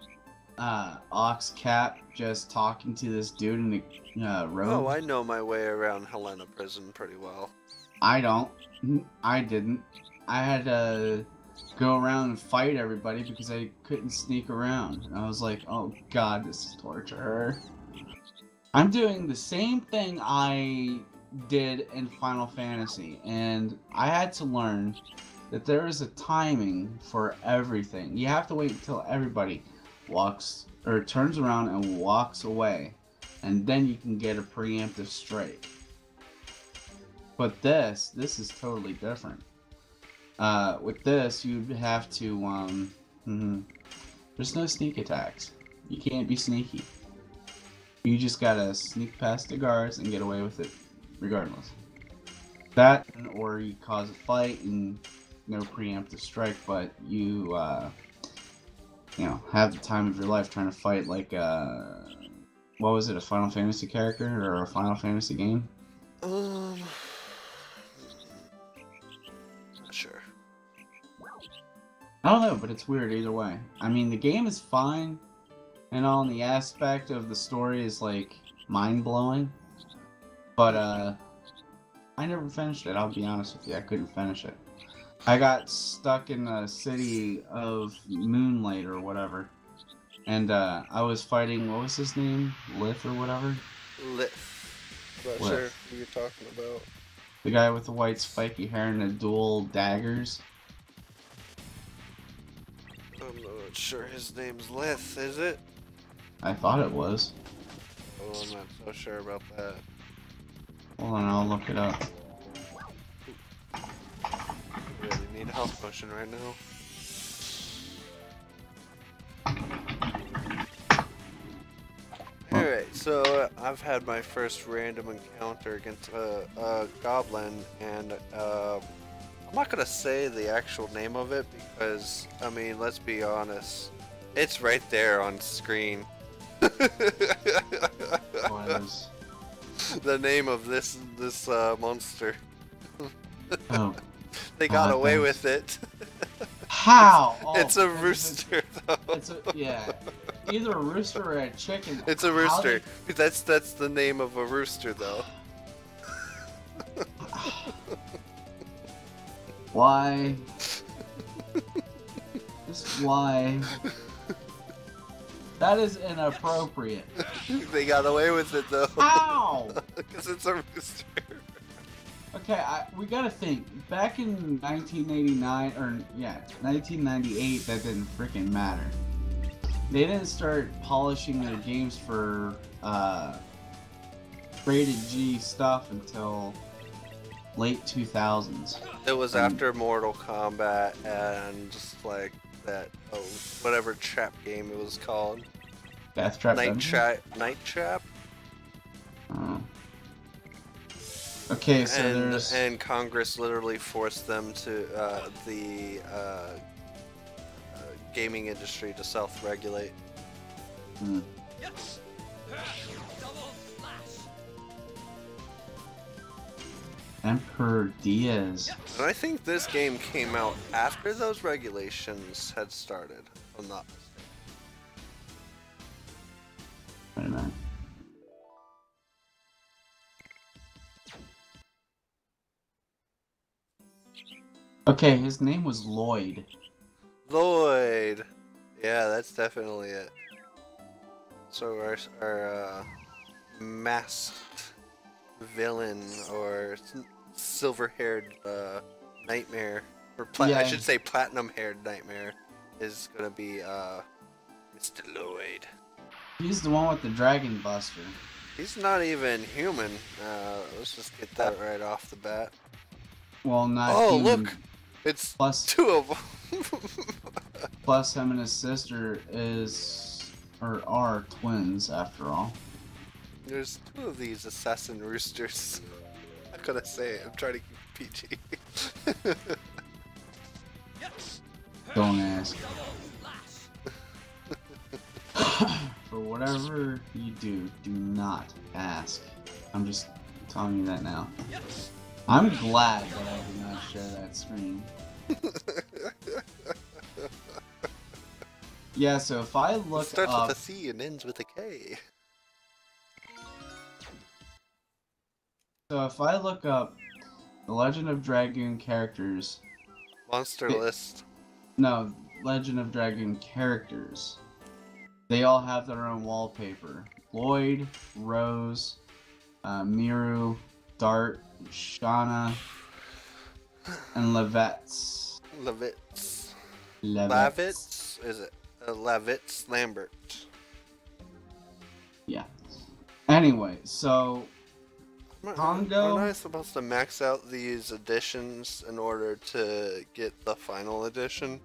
ox cap just talking to this dude in the road. Oh, I know my way around Helena Prison pretty well. I don't. I didn't. I had to go around and fight everybody because I couldn't sneak around. And I was like, oh god, this is torture. I'm doing the same thing I did in Final Fantasy, and I had to learn that there is a timing for everything. You have to wait until everybody walks or turns around and walks away, and then you can get a preemptive strike. But this is totally different. With this, you'd have to, there's no sneak attacks. You can't be sneaky. You just gotta sneak past the guards and get away with it, regardless. That, or you cause a fight and no preemptive strike, but you, you know, have the time of your life trying to fight like, what was it, a Final Fantasy character or a Final Fantasy game? Not sure. I don't know, but it's weird either way. I mean, the game is fine, and all, the aspect of the story is, like, mind-blowing. But, I never finished it. I'll be honest with you. I couldn't finish it. I got stuck in the city of Moonlight or whatever. And I was fighting, what was his name? Lith or whatever? Lith. Not Lith. sure who you're talking about. The guy with the white spiky hair and the dual daggers. I'm not sure his name's Lith, is it? I thought it was. Oh, I'm not so sure about that. Hold on, I'll look it up. I really need a health potion right now. Alright, so I've had my first random encounter against a goblin, and I'm not gonna say the actual name of it because, I mean, let's be honest, it's right there on screen. What is? The name of this monster. Oh. They got away thanks. with it. How? Oh, It's a because rooster, though. It's a, yeah. Either a rooster or a chicken. It's a How rooster. That's the name of a rooster, though. Why? Just why? That is inappropriate. They got away with it, though. How? Because it's a rooster. Okay, we gotta think. Back in 1989, or yeah, 1998, that didn't freaking matter. They didn't start polishing their games for rated G stuff until late 2000s. It was after Mortal Kombat and just like that, whatever trap game it was called. Death Trap. Night Trap. Oh. Okay, so there's... And Congress literally forced them to the gaming industry to self-regulate. Hmm. Emperor Diaz. And I think this game came out after those regulations had started, if I'm not mistaken. Wait a minute. Okay, his name was Lloyd. Lloyd! Yeah, that's definitely it. So our masked villain, or silver-haired nightmare, or I should say platinum-haired nightmare, is gonna be Mr. Lloyd. He's the one with the Dragon Buster. He's not even human. Let's just get that right off the bat. Well, not Oh, human. look! It's Plus, two of them. plus him and his sister are twins, after all. There's two of these assassin roosters. I gotta say it. I'm trying to keep PG. Don't ask. For whatever you do, do not ask. I'm just telling you that now. I'm glad that I did not share that screen. Yeah, so if I look It starts up... with a C and ends with a K. So if I look up the Legend of Dragoon characters... Monster list. No, Legend of Dragoon characters. They all have their own wallpaper. Lloyd, Rose, Miru, Dart, Shauna, and Levitz. Lavitz? Is it? Lavitz Lambert. Yeah. Anyway, so... Congo? Aren't I supposed to max out these editions in order to get the final edition?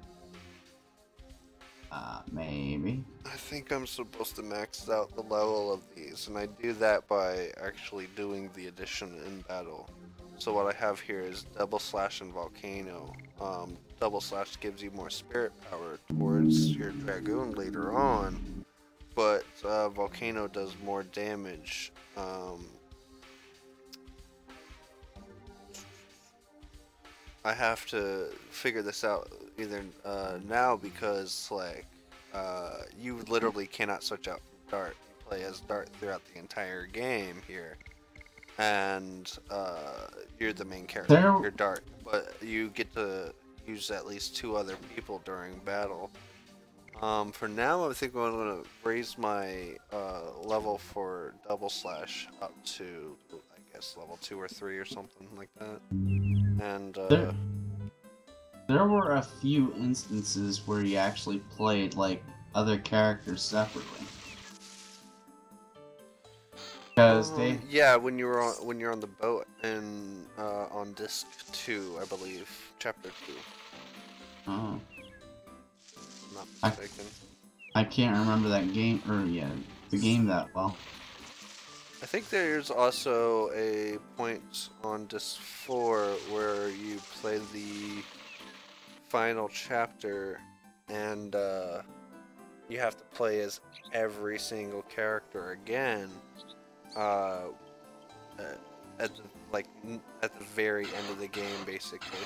Maybe. I think I'm supposed to max out the level of these, and I do that by actually doing the addition in battle. So what I have here is double slash and volcano. Double slash gives you more spirit power towards your Dragoon later on, but volcano does more damage. I have to figure this out either now, because like you literally cannot switch out from Dart. You play as Dart throughout the entire game here. and you're the main character. There- You're Dart, but you get to use at least 2 other people during battle. For now, I think I'm gonna raise my level for double slash up to, I guess, level 2 or 3 or something like that. And There were a few instances where you actually played like other characters separately. Because they yeah, when you're on the boat and on disc 2, I believe, chapter 2. Oh, I'm not mistaken. I can't remember that game or the game that well. I think there's also a point on disc 4 where you play the final chapter and you have to play as every single character again at the very end of the game, basically.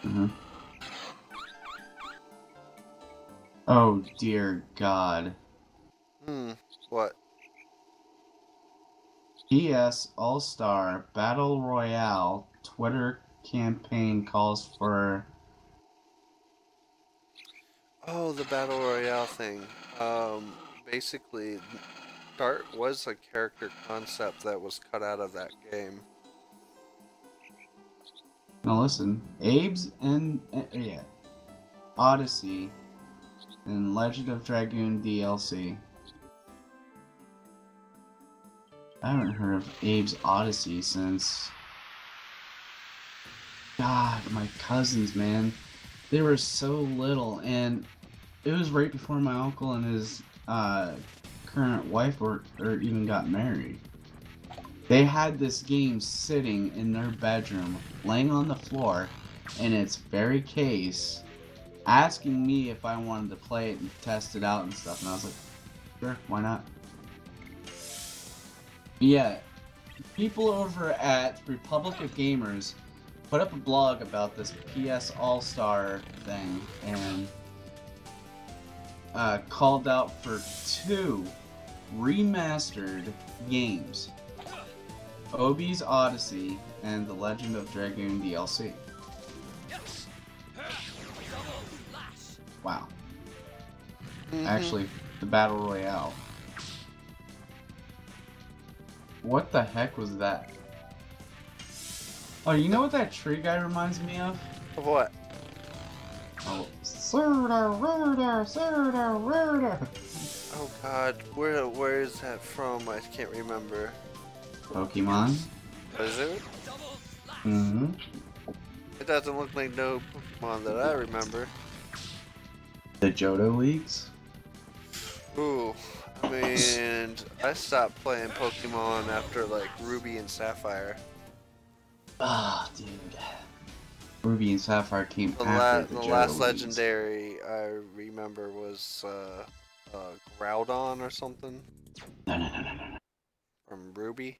Mm-hmm. Oh dear God. What? PS All-Star Battle Royale Twitter campaign calls for... Oh, the Battle Royale thing. Basically, Dart was a character concept that was cut out of that game. Now listen, Abe's and Odyssey and Legend of Dragoon DLC. I haven't heard of Abe's Odyssey since... God, my cousins, man. They were so little, and it was right before my uncle and his current wife or even got married. They had this game sitting in their bedroom, laying on the floor, in its very case, asking me if I wanted to play it and test it out and stuff, and I was like, sure, why not? Yeah, people over at Republic of Gamers put up a blog about this PS All-Star thing and called out for 2 remastered games. Obi's Odyssey and The Legend of Dragoon DLC. Wow. Actually, the Battle Royale. What the heck was that? Oh, you know what that tree guy reminds me of? Of what? Oh, Surda, Ruda, Surda, Ruda. Oh God, where is that from? I can't remember. Pokemon? Is it? Mm-hmm. It doesn't look like no Pokemon that I remember. The Johto Leagues? Ooh, I mean, I stopped playing Pokemon after like Ruby and Sapphire. Ah, dude. Ruby and Sapphire came The after the last Johto Leagues. legendary I remember was Groudon or something No. from Ruby.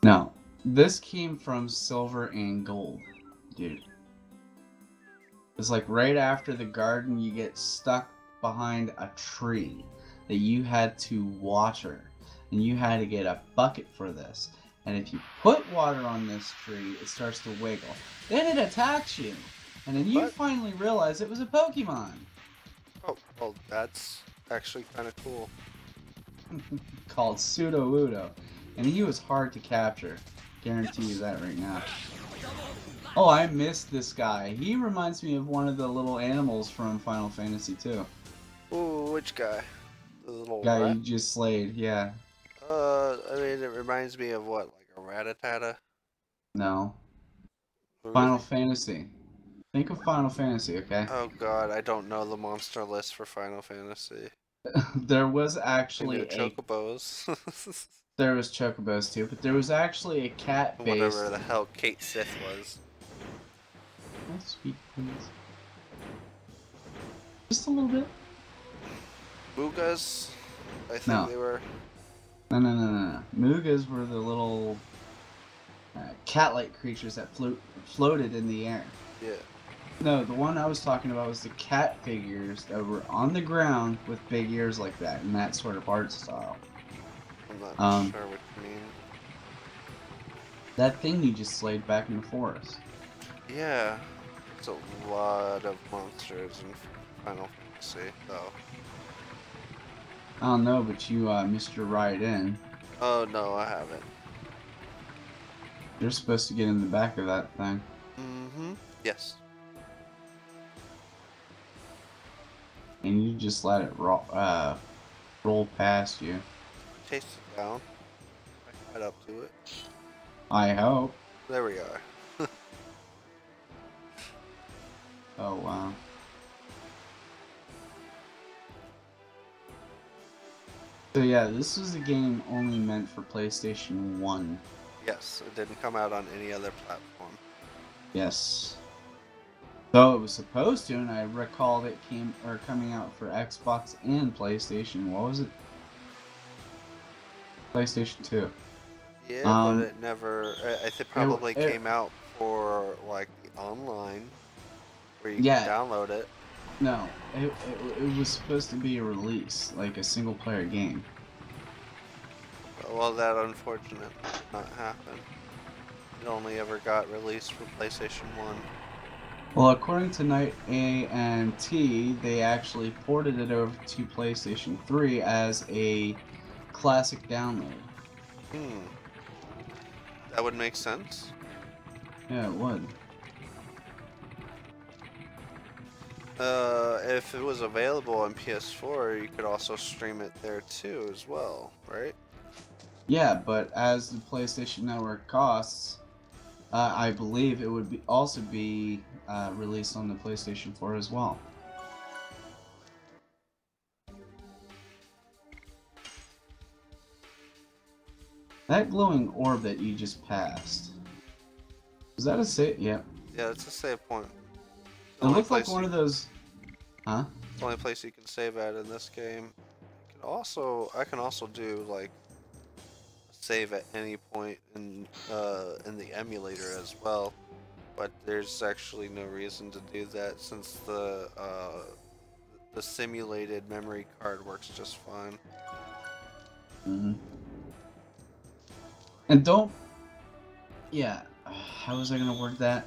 No. This came from Silver and Gold, dude. It's like right after the garden, you get stuck behind a tree that you had to water. And you had to get a bucket for this. And if you put water on this tree, it starts to wiggle. Then it attacks you. And then you finally realize it was a Pokemon. Oh, well, that's actually kind of cool. Called Sudowoodo. And he was hard to capture. Guarantee you that right now. Oh, I missed this guy. He reminds me of one of the little animals from Final Fantasy II. Ooh, which guy? The little Guy rat? you just slayed, yeah. I mean, it reminds me of what, like a Rattata? No. Who Final is he? Fantasy. Think of Final Fantasy, okay? Oh God, I don't know the monster list for Final Fantasy. There was Maybe actually the Chocobos. There was Chocobos too, but there was actually a cat-based... Whatever the hell Kate Sith was. Oh, sweet please. Just a little bit. Mugas? I think No. they were. No. Mugas were the little cat-like creatures that floated in the air. Yeah. No, the one I was talking about was the cat figures that were on the ground with big ears like that, and that sort of art style. I'm not Um, sure what you mean. That thing you just slayed back in the forest. Yeah, it's a lot of monsters in Final Fantasy, though. I don't know, but you missed your ride in. Oh no, I haven't. You're supposed to get in the back of that thing. Mm-hmm. Yes. And you just let it roll past you. Chase it down. I can head up to it. I hope. There we are. Oh, wow. So yeah, this was a game only meant for PlayStation 1. Yes, it didn't come out on any other platform. Yes. Though it was supposed to, and I recalled it coming out for Xbox and PlayStation. What was it? PlayStation 2. Yeah, but it never. I think probably it came out for like the online, where you Yeah. can download it. No, it was supposed to be a release, like a single player game. Well, that unfortunately did not happen. It only ever got released for PlayStation 1. Well, according to Night A&T, they actually ported it over to PlayStation 3 as a classic download. That would make sense. Yeah, it would. If it was available on PS4, you could also stream it there too, as well, right? Yeah, but as the PlayStation Network costs, I believe it would also be released on the PlayStation 4 as well. That glowing orb that you just passed, is that a save? Yep. Yeah, it's a save point. It looked like one of those. Huh? It's the only place you can save at in this game. I can also do like save at any point in the emulator as well, but there's actually no reason to do that since the simulated memory card works just fine. Mm-hmm. And don't. Yeah. How was I gonna word that?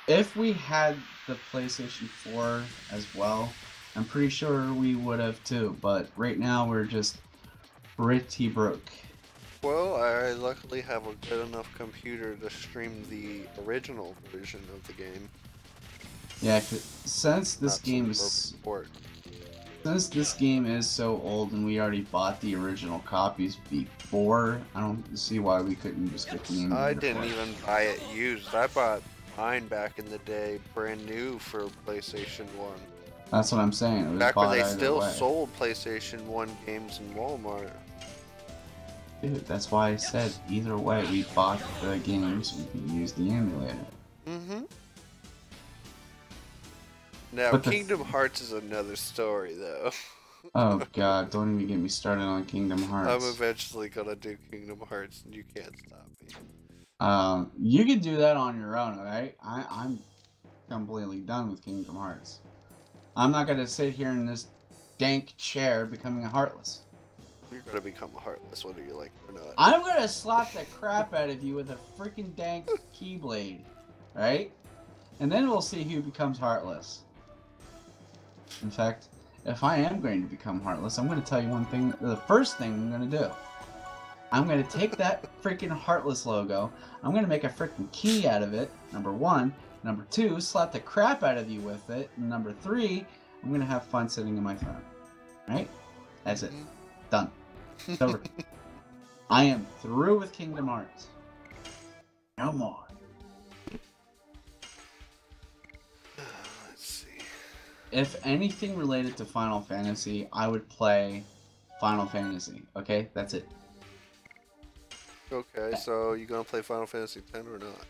If we had the PlayStation 4 as well, I'm pretty sure we would have too, but right now we're just pretty broke. Well, I luckily have a good enough computer to stream the original version of the game. Yeah, since this Not game some is port. since this game is so old and we already bought the original copies before, I don't see why we couldn't just get the emulator. I didn't even buy it used. I bought mine back in the day, brand new for PlayStation 1. That's what I'm saying. It was Back when bought they either still way. sold PlayStation 1 games in Walmart. Dude, that's why I said either way we bought the games and we could use the emulator. Mm-hmm. Now, But Kingdom Hearts is another story, though. Oh god, don't even get me started on Kingdom Hearts. I'm eventually gonna do Kingdom Hearts, and you can't stop me. You can do that on your own, alright? I'm completely done with Kingdom Hearts. I'm not gonna sit here in this dank chair becoming a Heartless. You're gonna become a Heartless, whether you like it or not. I'm gonna slap the crap out of you with a freaking dank keyblade, right? And then we'll see who becomes Heartless. In fact, if I am going to become Heartless, I'm going to tell you one thing. The first thing I'm going to do. I'm going to take that freaking Heartless logo. I'm going to make a freaking key out of it, number one. Number two, slap the crap out of you with it. And number three, I'm going to have fun sitting in my throne. Right? That's it. Done. It's over. I am through with Kingdom Hearts. No more. Let's see. If anything related to Final Fantasy, I would play Final Fantasy. Okay? That's it. Okay, so you gonna play Final Fantasy X or not?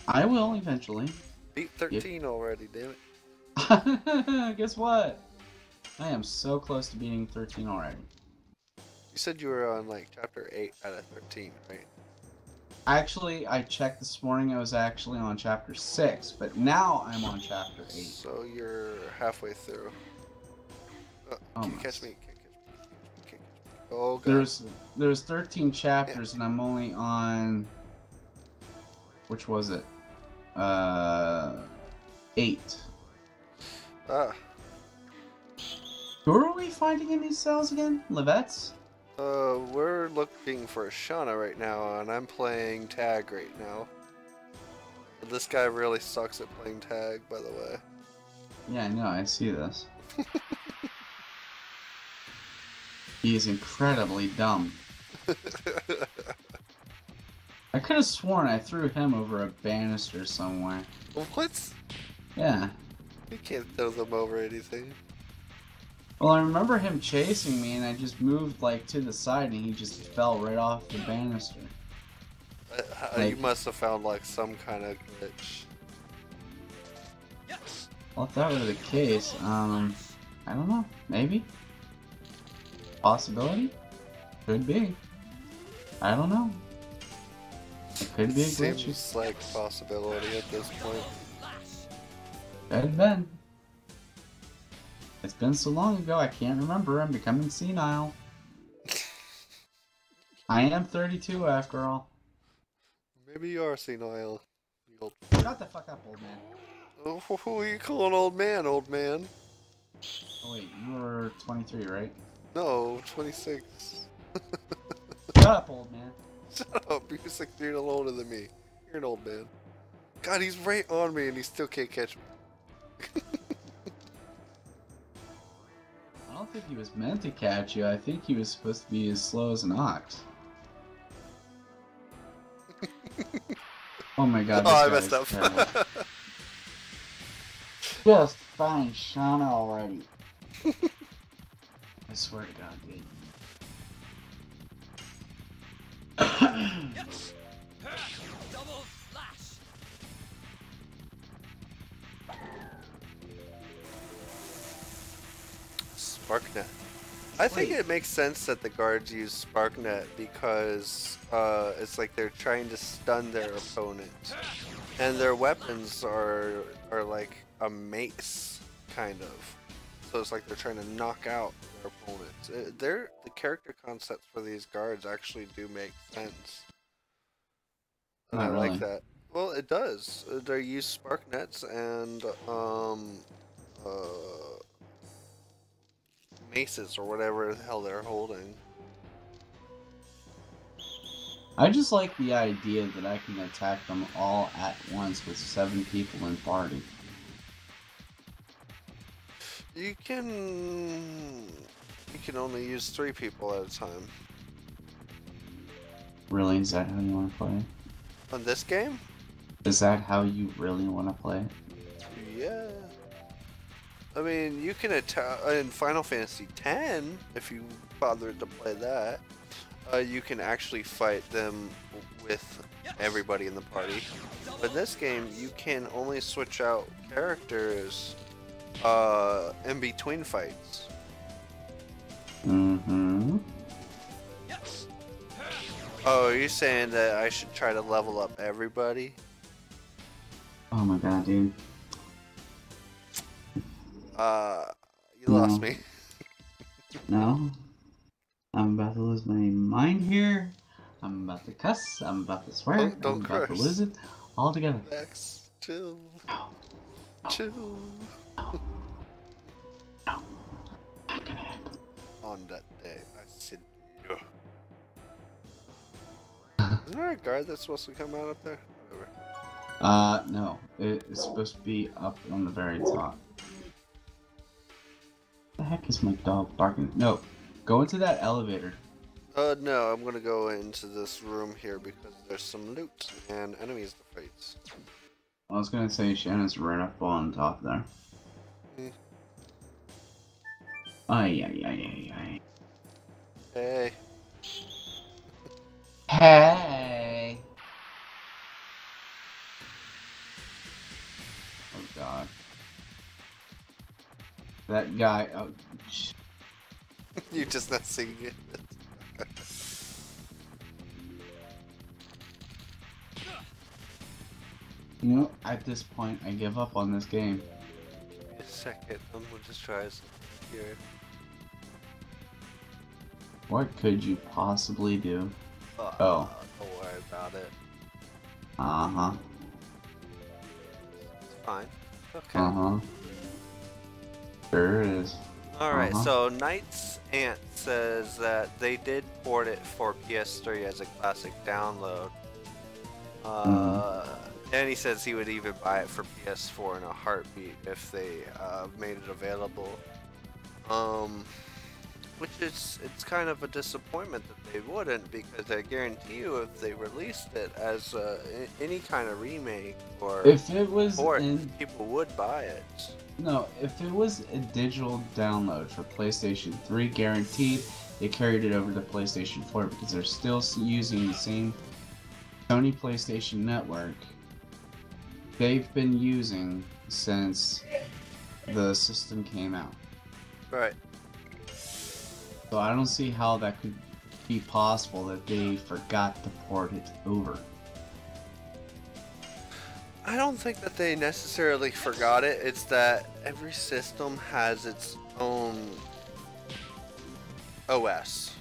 I will eventually. Beat 13 already, damn it. Guess what? I am so close to beating 13 already. You said you were on like chapter 8 out of 13, right? Actually, I checked this morning. I was actually on chapter 6, but now I'm on chapter 8. So you're halfway through. Can you catch me? Can't catch me. Oh god. There's 13 chapters, and I'm only on. Which was it? 8. Ah. Who are we finding in these cells again? Livette's? We're looking for Shauna right now, and I'm playing tag right now. This guy really sucks at playing tag, by the way. Yeah, I know, I see this. He is incredibly dumb. I could have sworn I threw him over a banister somewhere. What? Yeah. You can't throw them over anything. Well, I remember him chasing me, and I just moved, like, to the side, and he just fell right off the banister. You must have found, like, some kind of glitch. Well, if that were the case, I don't know. Maybe? Possibility? Could be. I don't know. It could be a glitch. Seems like a possibility at this point. Could have been. It's been so long ago, I can't remember. I'm becoming senile. I am 32 after all. Maybe you are senile. You old... Shut the fuck up, old man. Oh, who are you calling old man, old man? Oh wait, you were 23, right? No, 26. Shut up, old man. Shut up, you're 6 years older than me. You're an old man. God, he's right on me and he still can't catch me. I don't think he was meant to catch you. I think he was supposed to be as slow as an ox. Oh my god, this Oh, I guy messed is up. terrible. Just find Shauna already. I swear to God, dude. Double slash. Sparknet. I think it makes sense that the guards use Sparknet because it's like they're trying to stun their opponent, and their weapons are like a mace, kind of. So it's like they're trying to knock out their opponents. The character concepts for these guards actually do make sense. And Not I really. like that. Well, it does. They use Sparknets and maces or whatever the hell they're holding. I just like the idea that I can attack them all at once with 7 people in party. You can only use 3 people at a time. Really? Is that how you want to play it? On this game? Is that how you really want to play it? Yeah. I mean, you can attack in Final Fantasy X if you bothered to play that. You can actually fight them with everybody in the party. But in this game, you can only switch out characters in between fights. Mm-hmm. Oh, are you saying that I should try to level up everybody? Oh my god, dude. You lost me. No. I'm about to lose my mind here. I'm about to cuss. I'm about to swear. Don't I'm about curse. to lose it all together. Max, chill. No. Chill. No. Not gonna happen. On that day, I said no. Isn't there a guard that's supposed to come out up there? Whatever. No. It's supposed to be up on the very top. The heck is my dog barking? No. Go into that elevator. No, I'm gonna go into this room here because there's some loot and enemies to fight. I was gonna say Shannon's right up on top there. Mm. Ay. Hey. Hey! Oh god. That guy, oh, You're just not seeing it. you know, at this point, I give up on this game. Give me a second, I'm gonna just try something here. What could you possibly do? Oh. Don't worry about it. Uh-huh. It's fine. Okay. Uh-huh. Sure is. Alright, so Knight's Aunt says that they did port it for PS3 as a classic download. And he says he would even buy it for PS4 in a heartbeat if they made it available. Which is, it's kind of a disappointment that they wouldn't, because I guarantee you if they released it as any kind of remake or if it was port, people would buy it. No, if it was a digital download for PlayStation 3, guaranteed they carried it over to PlayStation 4 because they're still using the same Sony PlayStation network they've been using since the system came out. Right. So I don't see how that could be possible that they forgot to port it over. I don't think that they necessarily forgot it. It's that every system has its own OS.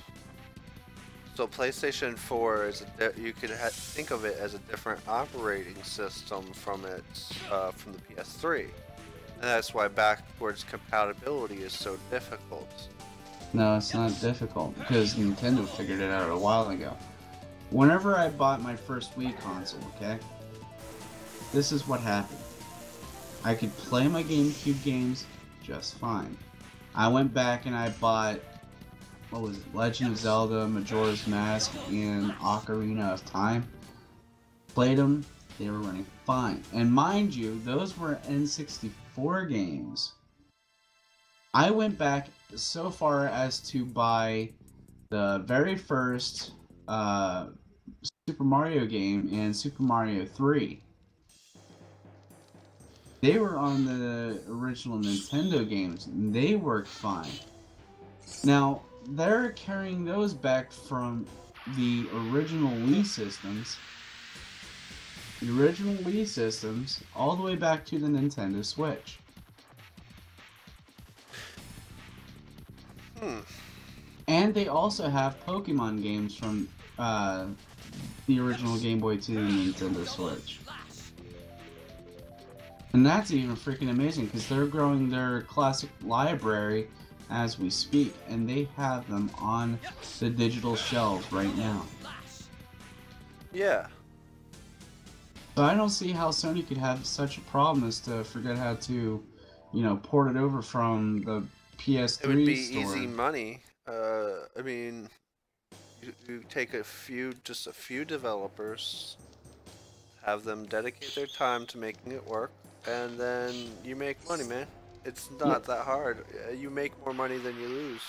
So PlayStation 4 is you could think of it as a different operating system from its from the PS3, and that's why backwards compatibility is so difficult. No, it's not difficult because Nintendo figured it out a while ago. Whenever I bought my first Wii console, okay? This is what happened. I could play my GameCube games just fine. I went back and I bought, what was it, Legend of Zelda, Majora's Mask, and Ocarina of Time. Played them, they were running fine. And mind you, those were N64 games. I went back so far as to buy the very first Super Mario game and Super Mario 3. They were on the original Nintendo games, and they worked fine. Now, they're carrying those back from the original Wii systems. The original Wii systems, all the way back to the Nintendo Switch. And they also have Pokemon games from the original Game Boy to the Nintendo Switch. And that's even freaking amazing because they're growing their classic library as we speak, and they have them on the digital shelves right now. Yeah. So I don't see how Sony could have such a problem as to forget how to, you know, port it over from the PS3 It would be store. easy money. I mean, you take just a few developers, have them dedicate their time to making it work, and then you make money, man. It's not that hard. You make more money than you lose.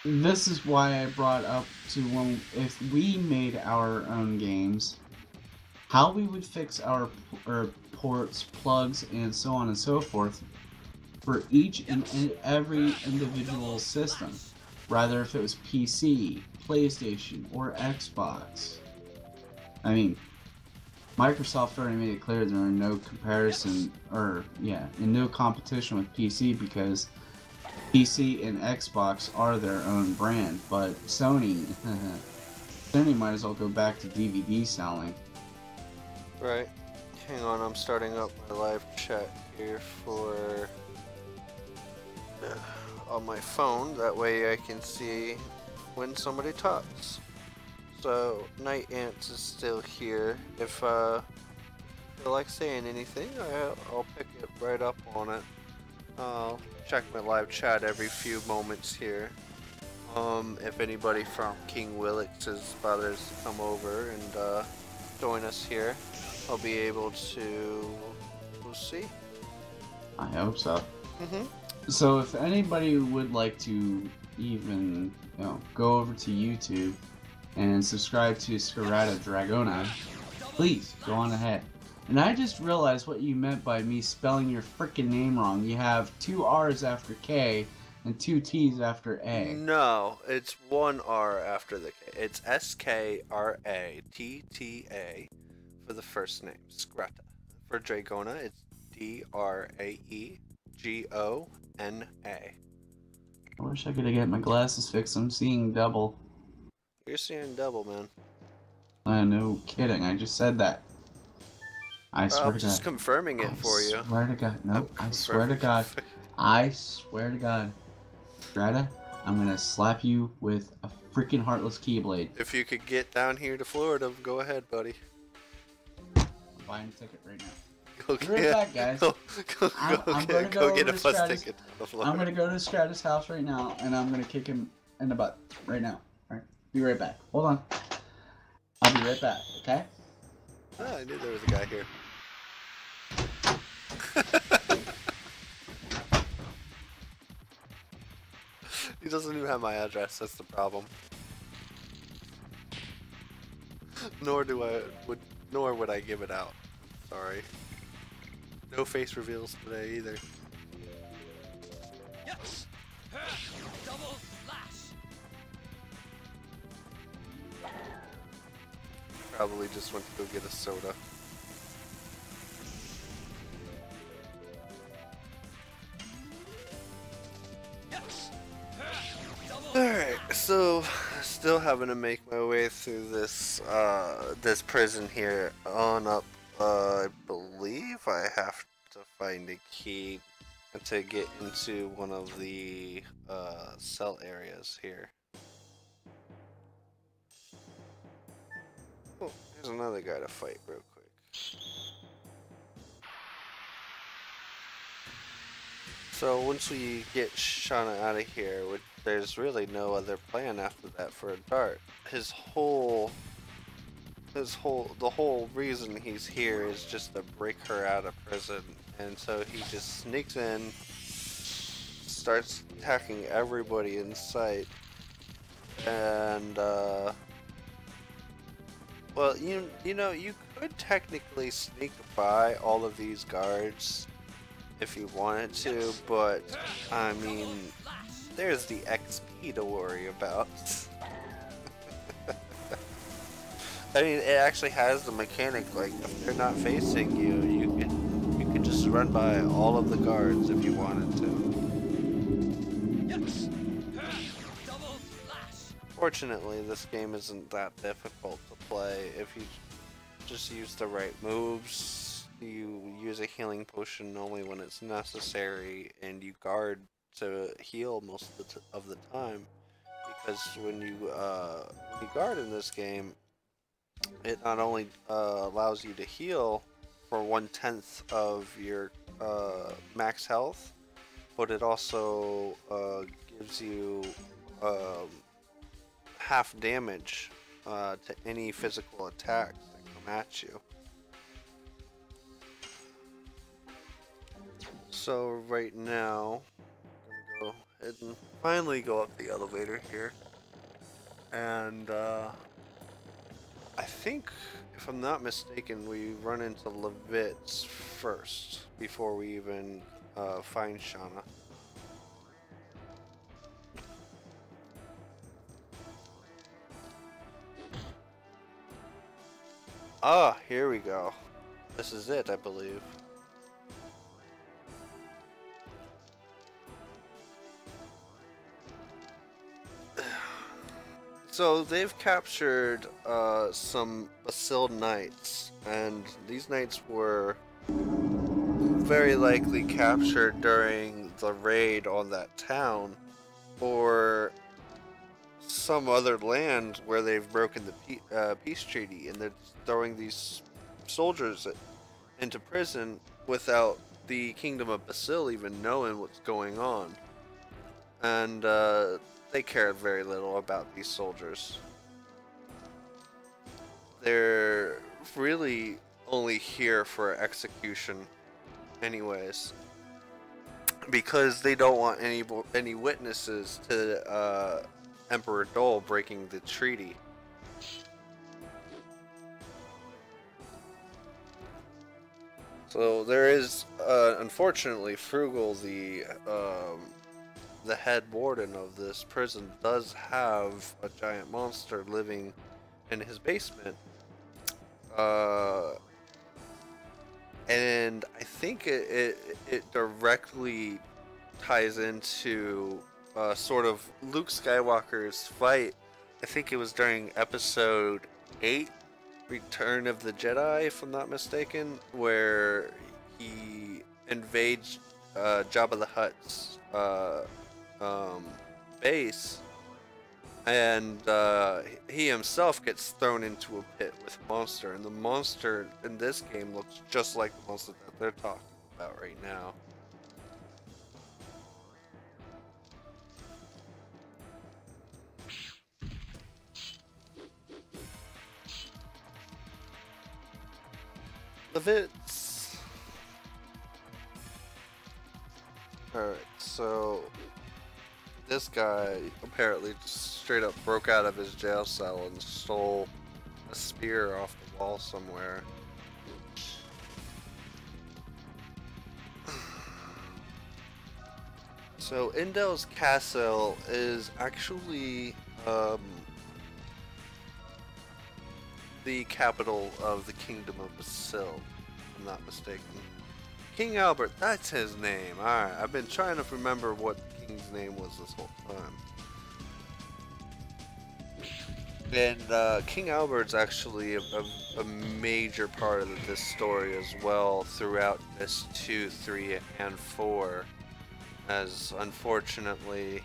This is why I brought up to if we made our own games, how we would fix our ports, plugs, and so on and so forth for each and every individual system, rather if it was PC, PlayStation, or Xbox. I mean, Microsoft already made it clear there are no comparison, and no competition with PC because PC and Xbox are their own brand, but Sony might as well go back to DVD selling. Right. Hang on, I'm starting up my live chat here for on my phone. That way I can see when somebody talks. So, Night Ants is still here. If you feel like saying anything, I'll pick it right up on it. I'll check my live chat every few moments here. If anybody from KingWillex is bothers to come over and join us here, I'll be able to. We'll see. I hope so. So if anybody would like to even, go over to YouTube and subscribe to Scarata Dragona, please go on ahead. And I just realized what you meant by me spelling your freaking name wrong. You have 2 R's after K and 2 T's after A. No, it's 1 R after the K. It's Skratta for the first name, Scarata. For Dragona, it's Draegona. I wish I could have got my glasses fixed. I'm seeing double. You're seeing double, man. No kidding. I just said that. I swear I'm to just God. confirming it for you. I swear to God. No, I'm I swear to confirming God. it for you. I swear to God. Strata, I'm gonna slap you with a freaking heartless keyblade. If you could get down here to Florida, go ahead, buddy. I'm buying a ticket right now. Go Be right get, back, guys. I'm gonna go go get over a to bus Stratus. ticket to Florida. I'm gonna go to Stratus' house right now, and I'm gonna kick him in the butt right now. All right, be right back. Hold on. I'll be right back. Okay. Ah, I knew there was a guy here. He doesn't even have my address. That's the problem. Nor would I give it out. Sorry. No face reveals today either. Yes. Double slash. Probably just went to go get a soda. Yes. Alright, so still having to make my way through this this prison here on up. I believe I have to find a key to get into one of the cell areas here. Oh, there's another guy to fight real quick. So once we get Shauna out of here, there's really no other plan after that for a dart. The whole reason he's here is just to break her out of prison, and so he just sneaks in, starts attacking everybody in sight, and well, you know, you could technically sneak by all of these guards if you wanted to, but I mean, there's the XP to worry about. I mean, it actually has the mechanic, like, if they're not facing you, you could just run by all of the guards if you wanted to. Yes. Double slash. Fortunately, this game isn't that difficult to play. If you just use the right moves, you use a healing potion only when it's necessary, and you guard to heal most of the time. Because when you guard in this game, it not only allows you to heal for 1/10 of your max health, but it also gives you half damage to any physical attacks that come at you. So right now, I'm gonna go ahead and finally go up the elevator here, and I think, if I'm not mistaken, we run into Levitz first before we even find Shauna. Ah, here we go. This is it, I believe. So they've captured some Basil Knights, and these knights were very likely captured during the raid on that town, or some other land where they've broken the peace treaty, and they're throwing these soldiers into prison without the Kingdom of Basil even knowing what's going on. And they care very little about these soldiers. They're really only here for execution anyways, because they don't want any witnesses to Emperor Dole breaking the treaty. So there is, unfortunately, Frugal, the head warden of this prison, does have a giant monster living in his basement. And I think it directly ties into sort of Luke Skywalker's fight I think it was during episode 8, Return of the Jedi, if I'm not mistaken, where he invades Jabba the Hutt's base, and he himself gets thrown into a pit with a monster, and the monster in this game looks just like the monster that they're talking about right now. Levitz. Alright, so this guy apparently just straight up broke out of his jail cell and stole a spear off the wall somewhere. So Indel's castle is actually the capital of the Kingdom of Basil, if I'm not mistaken. King Albert, that's his name. Alright, I've been trying to remember what the king's name was this whole time. And King Albert's actually a major part of this story as well throughout this 2, 3, and 4. As unfortunately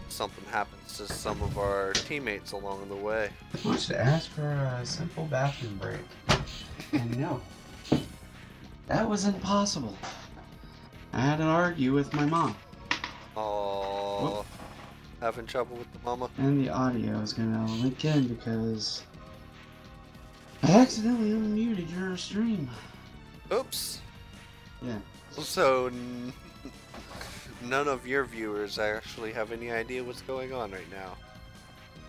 something happens to some of our teammates along the way. I want you to ask for a simple bathroom break. And no, that was impossible. I had to argue with my mom. Aww. Having trouble with the mama? And the audio is gonna link in because I accidentally unmuted your stream. Oops. Yeah. So none of your viewers actually have any idea what's going on right now.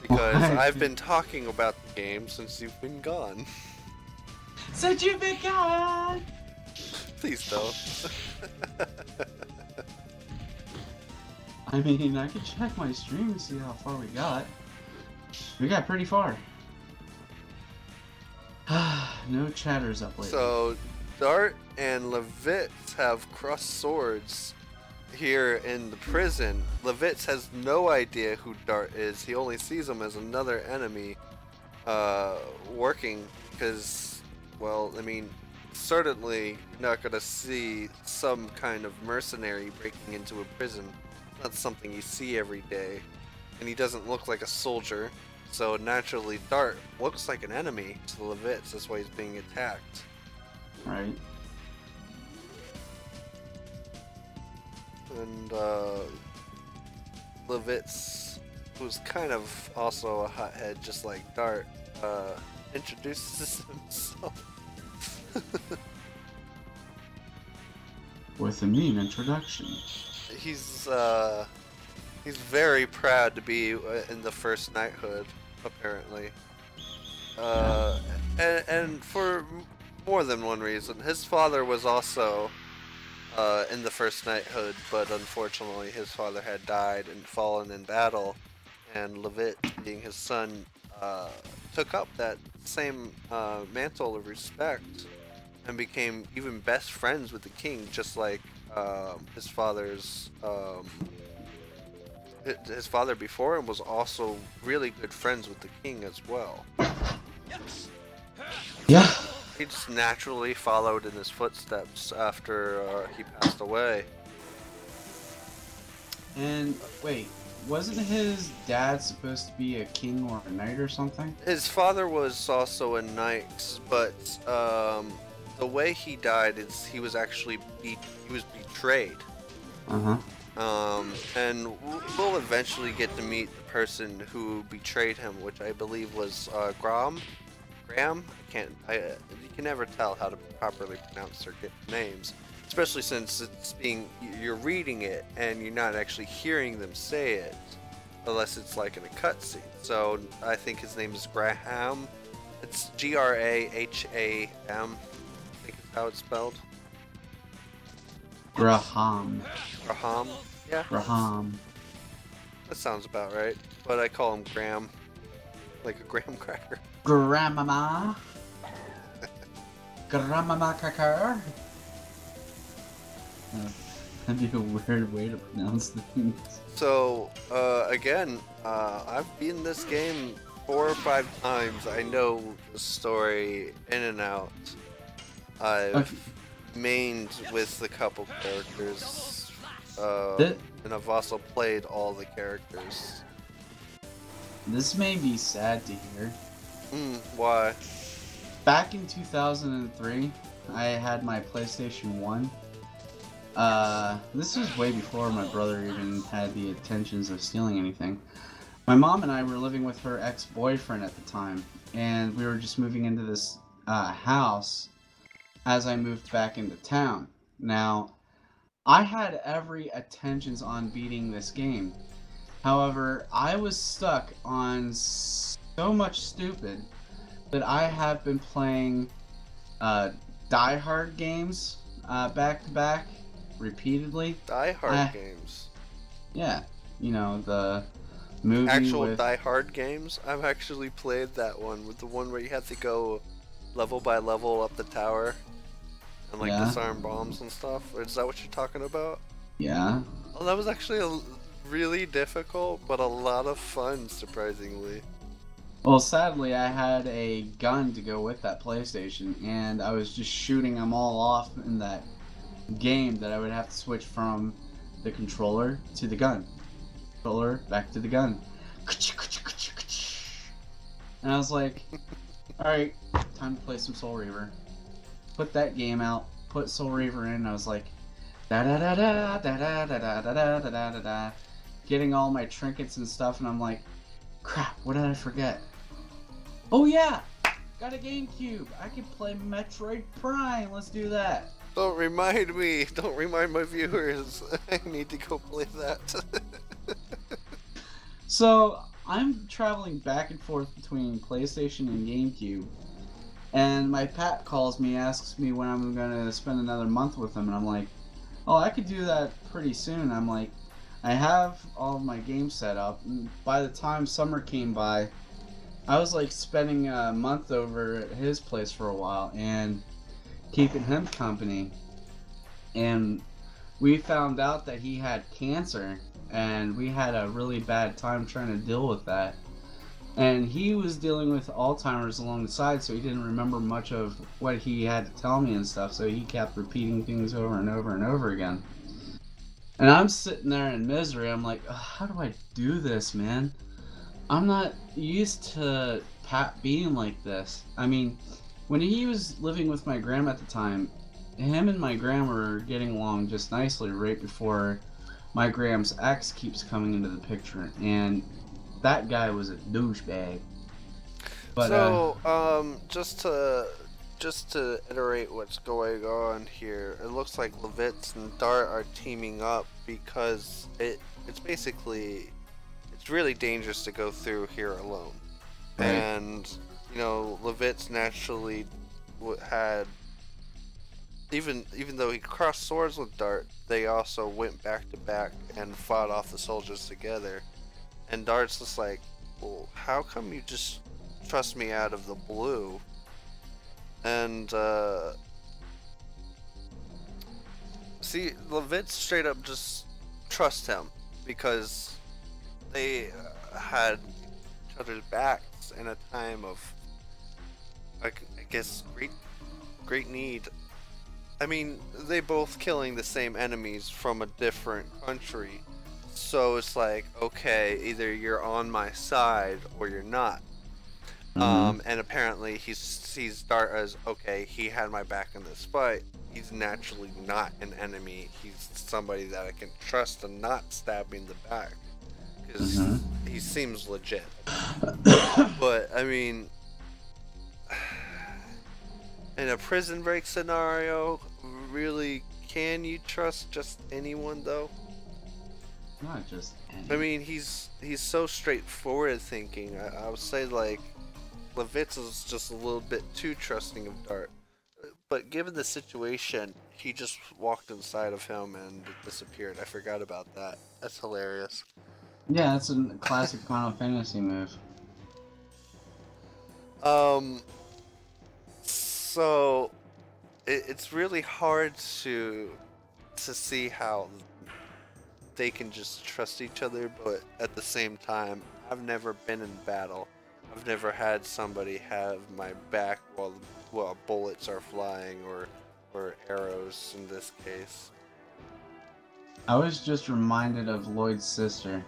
Because I've been talking about the game since you've been gone. Since you've been gone! Please don't. I mean, I could check my stream and see how far we got. We got pretty far. No chatters up lately. So, Dart and Levitz have crossed swords here in the prison. Levitz has no idea who Dart is. He only sees him as another enemy working because, well, I mean, certainly not going to see some kind of mercenary breaking into a prison. That's something you see every day. And he doesn't look like a soldier. So naturally, Dart looks like an enemy to Levitz. That's why he's being attacked. Right. And Levitz, who's kind of also a hothead just like Dart, introduces himself. With a mean introduction. He's very proud to be in the first knighthood, apparently. And for more than one reason. His father was also in the first knighthood, but unfortunately his father had died and fallen in battle, and Levitz, being his son, took up that same mantle of respect and became even best friends with the king, just like his father's his father before him was also really good friends with the king as well. Yeah. He just naturally followed in his footsteps after he passed away. And wait, wasn't his dad supposed to be a king or a knight or something? His father was also a knight, but the way he died is he was actually he was betrayed. And we'll eventually get to meet the person who betrayed him, which I believe was Graham. You can never tell how to properly pronounce their names, especially since you're reading it and you're not actually hearing them say it, unless it's like in a cutscene. So I think his name is Graham. It's Graham. I think is how it's spelled. Graham. Graham. Yeah. Graham. That sounds about right. But I call him Graham, like a graham cracker. Grandmama. Grandmama cracker. That'd be a weird way to pronounce things. So, again, I've beaten this game 4 or 5 times. I know the story in and out. I've mained with a couple characters, and I've also played all the characters. This may be sad to hear. Why? Back in 2003, I had my PlayStation 1. This was way before my brother even had the intentions of stealing anything. My mom and I were living with her ex-boyfriend at the time, and we were just moving into this house as I moved back into town. Now, I had every intentions on beating this game. However, I was stuck on so much stupid that I have been playing Die Hard games back to back repeatedly. Die Hard games? Yeah, you know, the movie actual with... Die Hard games? I've actually played that one, with the one where you have to go level by level up the tower and like disarm bombs and stuff. Is that what you're talking about? Yeah. Oh, that was actually really difficult, but a lot of fun, surprisingly. Well, sadly, I had a gun to go with that PlayStation, and I was just shooting them all off in that game that I would have to switch from the controller to the gun. Controller, back to the gun. And I was like, alright, time to play some Soul Reaver. Put that game out, put Soul Reaver in, and I was like, da-da-da-da, da-da-da-da-da-da-da-da-da, getting all my trinkets and stuff, and I'm like, crap, what did I forget? Oh yeah! Got a GameCube! I can play Metroid Prime, let's do that! Don't remind me! Don't remind my viewers! I need to go play that. So, I'm traveling back and forth between PlayStation and GameCube, and my pap calls me, asks me when I'm gonna spend another month with him, and I'm like, oh, I could do that pretty soon. I'm like, I have all of my games set up, and by the time summer came by, I was like spending a month over at his place for a while and keeping him company. And we found out that he had cancer, and we had a really bad time trying to deal with that. And he was dealing with Alzheimer's along the side, so he didn't remember much of what he had to tell me and stuff, so he kept repeating things over and over and over again. And I'm sitting there in misery. I'm like, how do I do this, man? I'm not used to Pat being like this. I mean, when he was living with my grandma at the time, him and my grandma were getting along just nicely right before my gram's ex keeps coming into the picture. And that guy was a douchebag. But, so, just to iterate what's going on here, it looks like Levitz and Dart are teaming up because it's basically, it's really dangerous to go through here alone. Right. And, you know, Levitz naturally had, even though he crossed swords with Dart, they also went back to back and fought off the soldiers together. And Dart's just like, well, how come you just trust me out of the blue? And, see, Levitz straight up just trust him because they had each other's backs in a time of, I guess, great need. I mean, they both killing the same enemies from a different country, so it's like, okay, either you're on my side or you're not. And apparently he sees Dart as, okay, he had my back in this fight. He's naturally not an enemy. He's somebody that I can trust and not stab me in the back. Because he seems legit. But, I mean, in a prison break scenario, really, can you trust just anyone, though? not just anyone. I mean, he's so straightforward thinking. I would say, like, Levitz is just a little bit too trusting of Dart. But given the situation, he just walked inside of him and disappeared. I forgot about that. That's hilarious. Yeah, that's a classic Final Fantasy move. So it's really hard to to see how they can just trust each other, but at the same time, I've never been in battle. I've never had somebody have my back while bullets are flying or arrows in this case. I was just reminded of Lloyd's sister.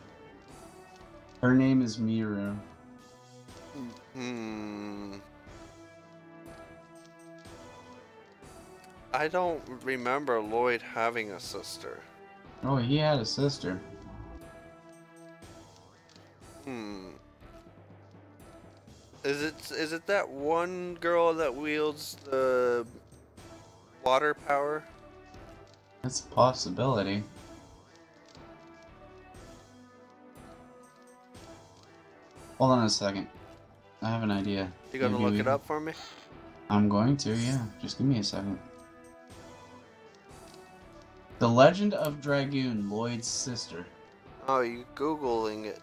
Her name is Miru. I don't remember Lloyd having a sister. Oh, he had a sister. Is it that one girl that wields the water power? That's a possibility. Hold on a second. I have an idea. You gonna Maybe look we- it up for me? I'm going to, yeah. Just give me a second. The Legend of Dragoon, Lloyd's sister. Oh, you Googling it.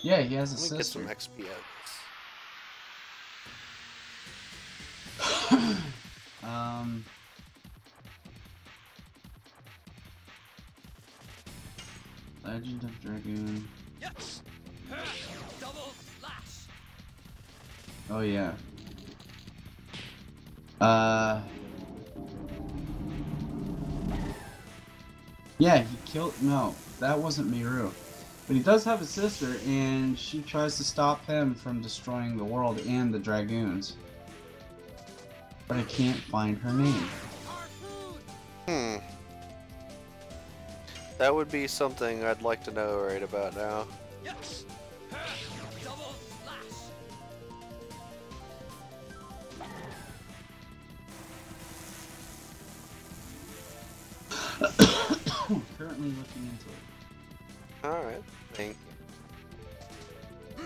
Yeah, he has a Let me get sister. some XP out. Legend of Dragoon. Yes. Double slash. Oh yeah. Yeah, he killed. No, that wasn't Miru. But he does have a sister, and she tries to stop him from destroying the world and the Dragoons. But I can't find her name. That would be something I'd like to know right about now. Yes. Double slash. Currently looking into it. Alright, thank you.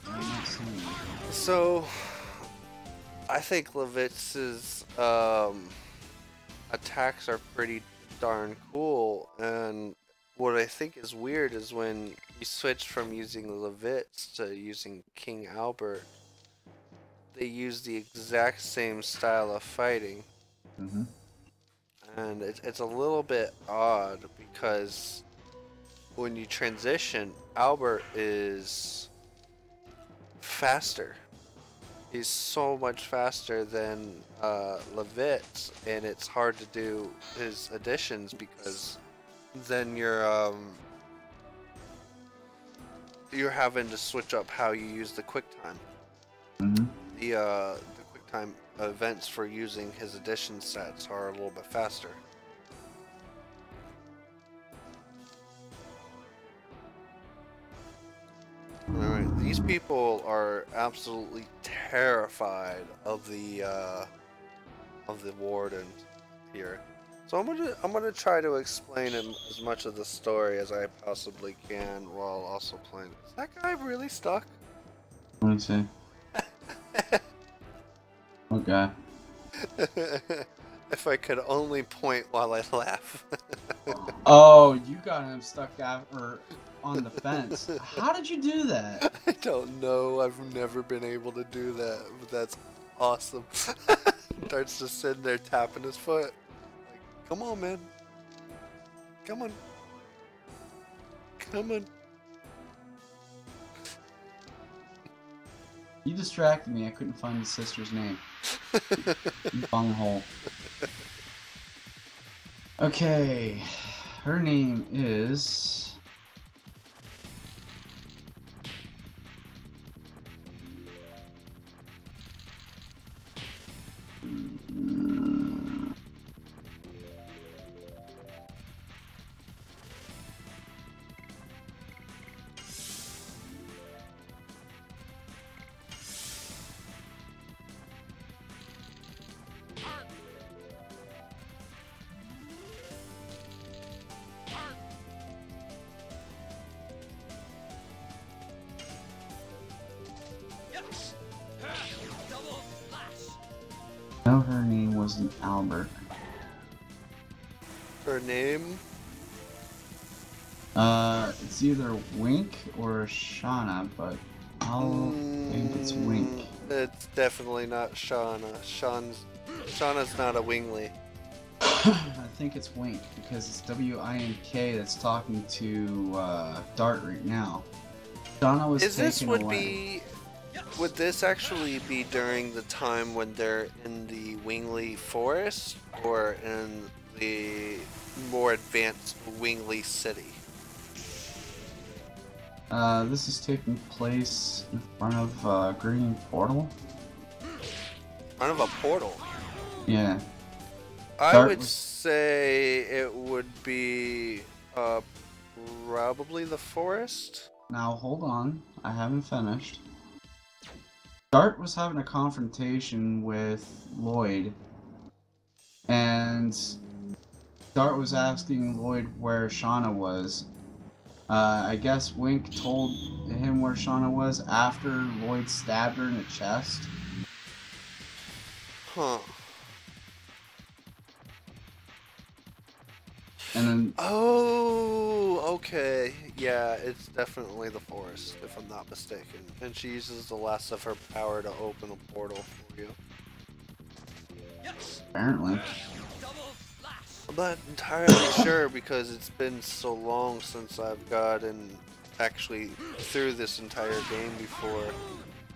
I'm not seeing it. So, I think Levitz's attacks are pretty darn cool, and what I think is weird is when you switch from using Levitz to using King Albert, they use the exact same style of fighting. Mm-hmm. And it's a little bit odd because when you transition, Albert is faster. He's so much faster than Levitz, and it's hard to do his additions because then you're having to switch up how you use the QuickTime. Mm-hmm. The QuickTime events for using his addition sets are a little bit faster. Alright, these people are absolutely terrified of the warden here. So I'm gonna try to explain him as much of the story as I possibly can while also playing. Is that guy really stuck? Let me see. Okay. If I could only point while I laugh. Oh, you got him stuck on the fence. How did you do that? I don't know. I've never been able to do that, but that's awesome. Starts just sitting there tapping his foot. Like, come on, man. Come on. Come on. You distracted me. I couldn't find the sister's name. Bunghole. Okay. Her name is... Yes. Double slash. No, her name wasn't Albert. Her name? It's either Wink or Shauna, but I'll think it's Wink. It's definitely not Shauna. Shauna's not a wingly. I think it's Wink because it's W-I-N-K that's talking to Dart right now. Shauna was Is this taken away. would this actually be during the time when they're in the Wingly Forest or in the more advanced Wingly City? This is taking place in front of Green Portal. In front of a portal. Yeah. I Dart would was- say it would be probably the forest. Now hold on, I haven't finished. Dart was having a confrontation with Lloyd, and Dart was asking Lloyd where Shauna was. I guess Wink told him where Shauna was after Lloyd stabbed her in the chest. Huh. And then, Oh, okay. Yeah, it's definitely the forest, if I'm not mistaken. And she uses the last of her power to open a portal for you. apparently. Double flash. I'm not entirely sure because it's been so long since I've gotten actually through this entire game before.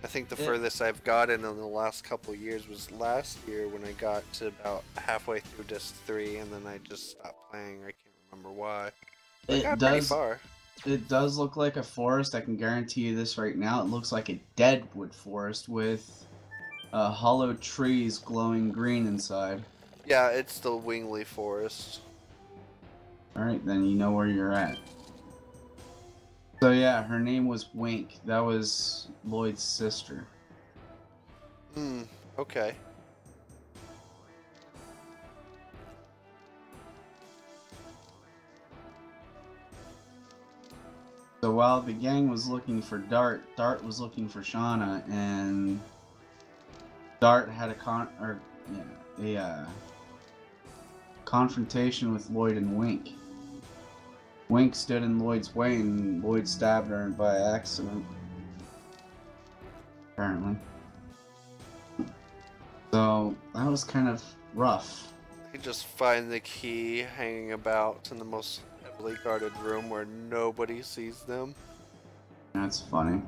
I think the furthest I've gotten in the last couple of years was last year when I got to about halfway through Disc 3 and then I just stopped playing. I can't remember why. I got pretty far. It does look like a forest. I can guarantee you this right now. It looks like a deadwood forest with hollow trees glowing green inside. Yeah, it's the Wingly Forest. Alright, then you know where you're at. So yeah, her name was Wink. That was Lloyd's sister. Hmm, okay. So while the gang was looking for Dart, Dart was looking for Shauna, and Dart had a confrontation with Lloyd and Wink. Wink stood in Lloyd's way, and Lloyd stabbed her by accident. Apparently. So that was kind of rough. You just find the key hanging about in the most heavily guarded room where nobody sees them. That's funny.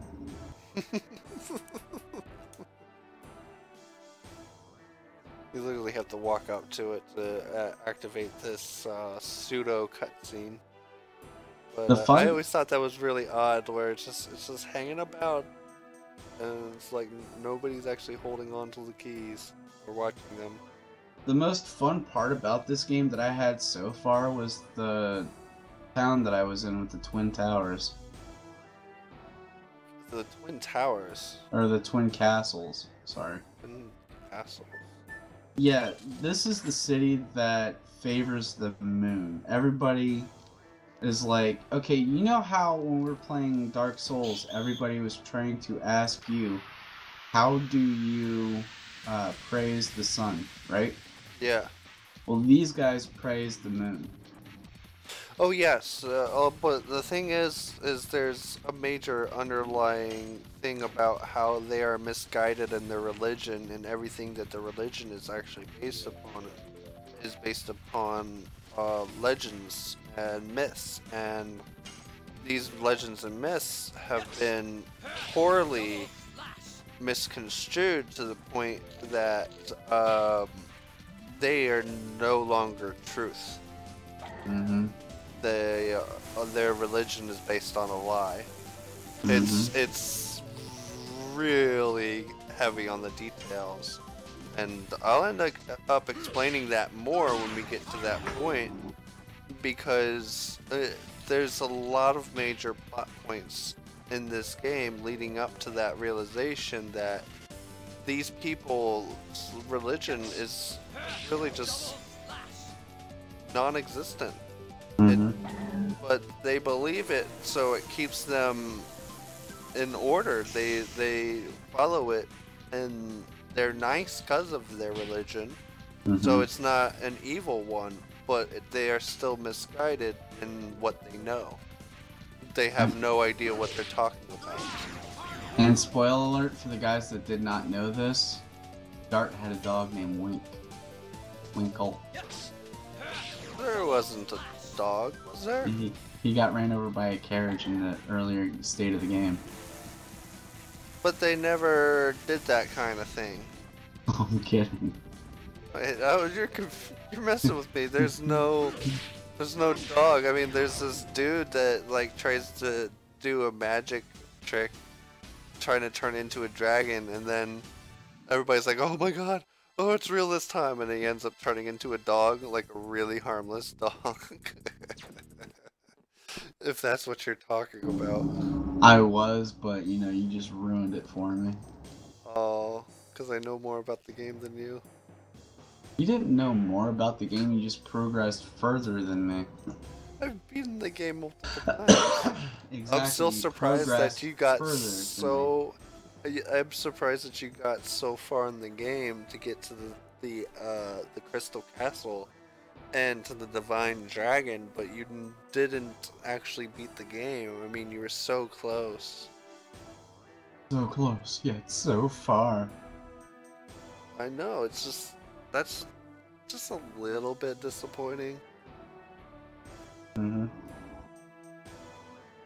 You literally have to walk up to it to activate this pseudo cutscene. But I always thought that was really odd, where it's just hanging about, and it's like nobody's actually holding on to the keys or watching them. The most fun part about this game that I had so far was the town that I was in with the Twin Towers. The Twin Towers. Or the Twin Castles, sorry. Twin Castles. Yeah, this is the city that favors the moon. Everybody is like, okay, you know how when we were playing Dark Souls, everybody was trying to ask you, how do you praise the sun, right? Yeah. Well, these guys praise the moon. Oh yes, but the thing is there's a major underlying thing about how they are misguided in their religion, and everything that the religion is actually based upon is based upon legends and myths, and these legends and myths have been poorly misconstrued to the point that they are no longer truth. Mm-hmm. Their religion is based on a lie. It's really heavy on the details, and I'll end up explaining that more when we get to that point, because there's a lot of major plot points in this game leading up to that realization that these people's religion is really just non-existent. But they believe it, so it keeps them in order. They follow it, and they're nice because of their religion. So it's not an evil one, but they are still misguided in what they know. They have no idea what they're talking about. And spoiler alert for the guys that did not know this, Dart had a dog named Wink. Winkle. There wasn't a dog, was there? He got ran over by a carriage in the earlier state of the game. But they never did that kind of thing. I'm kidding. You're messing with me. There's no dog. I mean, there's this dude that like tries to do a magic trick, trying to turn into a dragon, and then everybody's like, "Oh my god, oh it's real this time," and he ends up turning into a dog, like a really harmless dog. If that's what you're talking about. I was, but you know, you just ruined it for me. Oh, because I know more about the game than you. You didn't know more about the game, you just progressed further than me. I've beaten the game multiple times. Exactly. I'm still you surprised that you got further so. I'm surprised that you got so far in the game to get to the Crystal Castle and to the Divine Dragon, but you didn't actually beat the game. I mean, you were so close. So close, yet so far. I know. It's just that's just a little bit disappointing. Mm-hmm.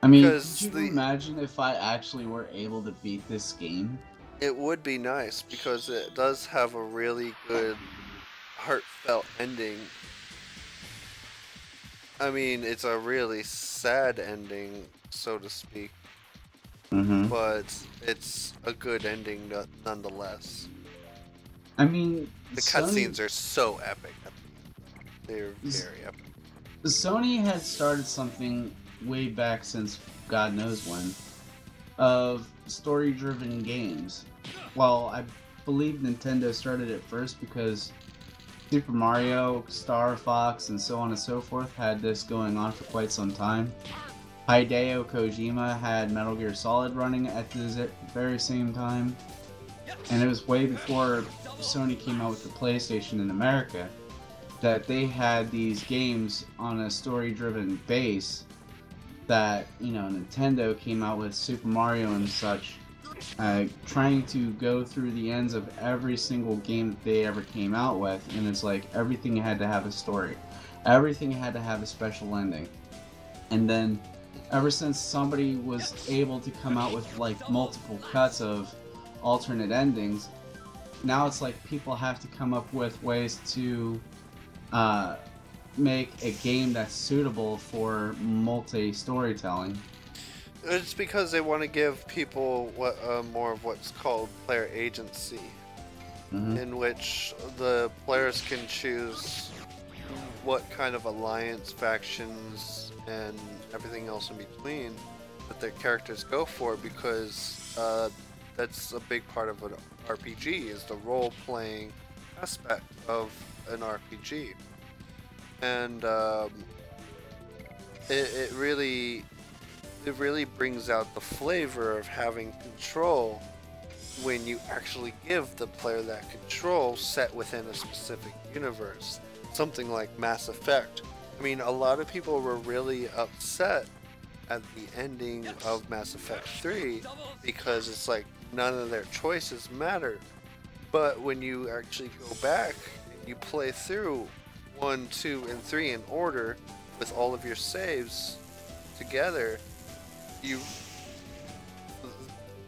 I mean, Because could you imagine if I actually were able to beat this game? It would be nice because it does have a really good, heartfelt ending. I mean, it's a really sad ending, so to speak, Mm-hmm. but it's a good ending nonetheless. I mean, The cutscenes are so epic. They're very epic. Sony had started something way back since God knows when, of story-driven games. Well, I believe Nintendo started it first because Super Mario, Star Fox, and so on and so forth had this going on for quite some time. Hideo Kojima had Metal Gear Solid running at the very same time. And it was way before Sony came out with the PlayStation in America that they had these games on a story-driven base that, you know, Nintendo came out with Super Mario and such, trying to go through the ends of every single game that they ever came out with, and it's like everything had to have a story. Everything had to have a special ending. And then ever since somebody was able to come out with like multiple cuts of alternate endings, now it's like people have to come up with ways to make a game that's suitable for multi-storytelling. It's because they want to give people more of what's called player agency, in which the players can choose what kind of alliance, factions, and everything else in between that their characters go for, because that's a big part of an RPG, is the role-playing aspect of an RPG. And it really brings out the flavor of having control when you actually give the player that control set within a specific universe. Something like Mass Effect. I mean, a lot of people were really upset at the ending of Mass Effect 3 because it's like none of their choices mattered. But when you actually go back and you play through 1, 2, and 3 in order with all of your saves together,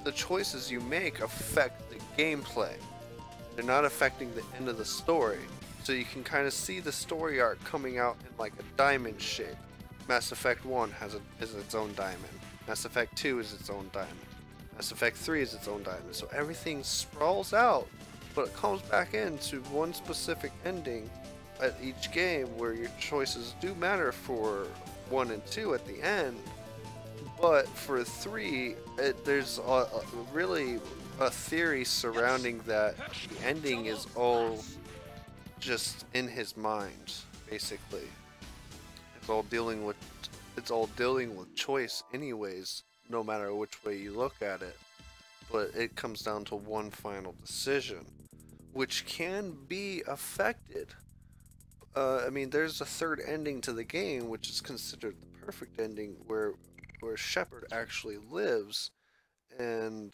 the choices you make affect the gameplay. They're not affecting the end of the story. So you can kind of see the story arc coming out in like a diamond shape. Mass Effect 1 is its own diamond. Mass Effect 2 is its own diamond. Mass Effect 3 is its own diamond. So everything sprawls out, but it comes back into one specific ending at each game where your choices do matter for 1 and 2 at the end. But for 3, there's really a theory surrounding that the ending is all just in his mind, basically. It's all dealing with choice anyways, no matter which way you look at it. But it comes down to one final decision, which can be affected. I mean, there's a third ending to the game, which is considered the perfect ending, where Shepard actually lives, and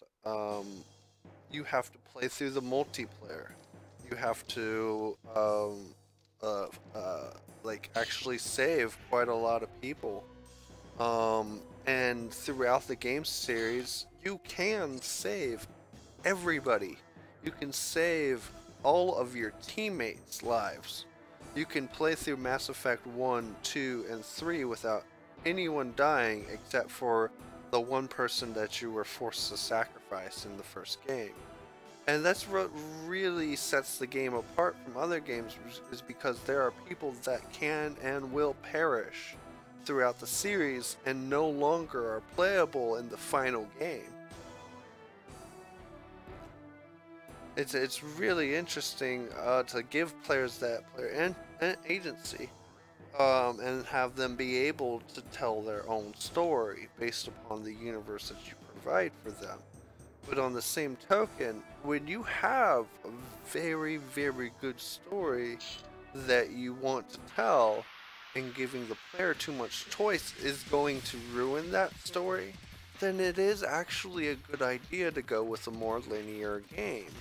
you have to play through the multiplayer. You have to like actually save quite a lot of people. And throughout the game series, you can save everybody. You can save all of your teammates' lives. You can play through Mass Effect 1, 2, and 3 without anyone dying except for the one person that you were forced to sacrifice in the first game. And that's what really sets the game apart from other games, is because there are people that can and will perish throughout the series and no longer are playable in the final game. It's really interesting to give players that player and agency, and have them be able to tell their own story based upon the universe that you provide for them. But on the same token, when you have a very, very good story that you want to tell, and giving the player too much choice is going to ruin that story, then it is actually a good idea to go with a more linear game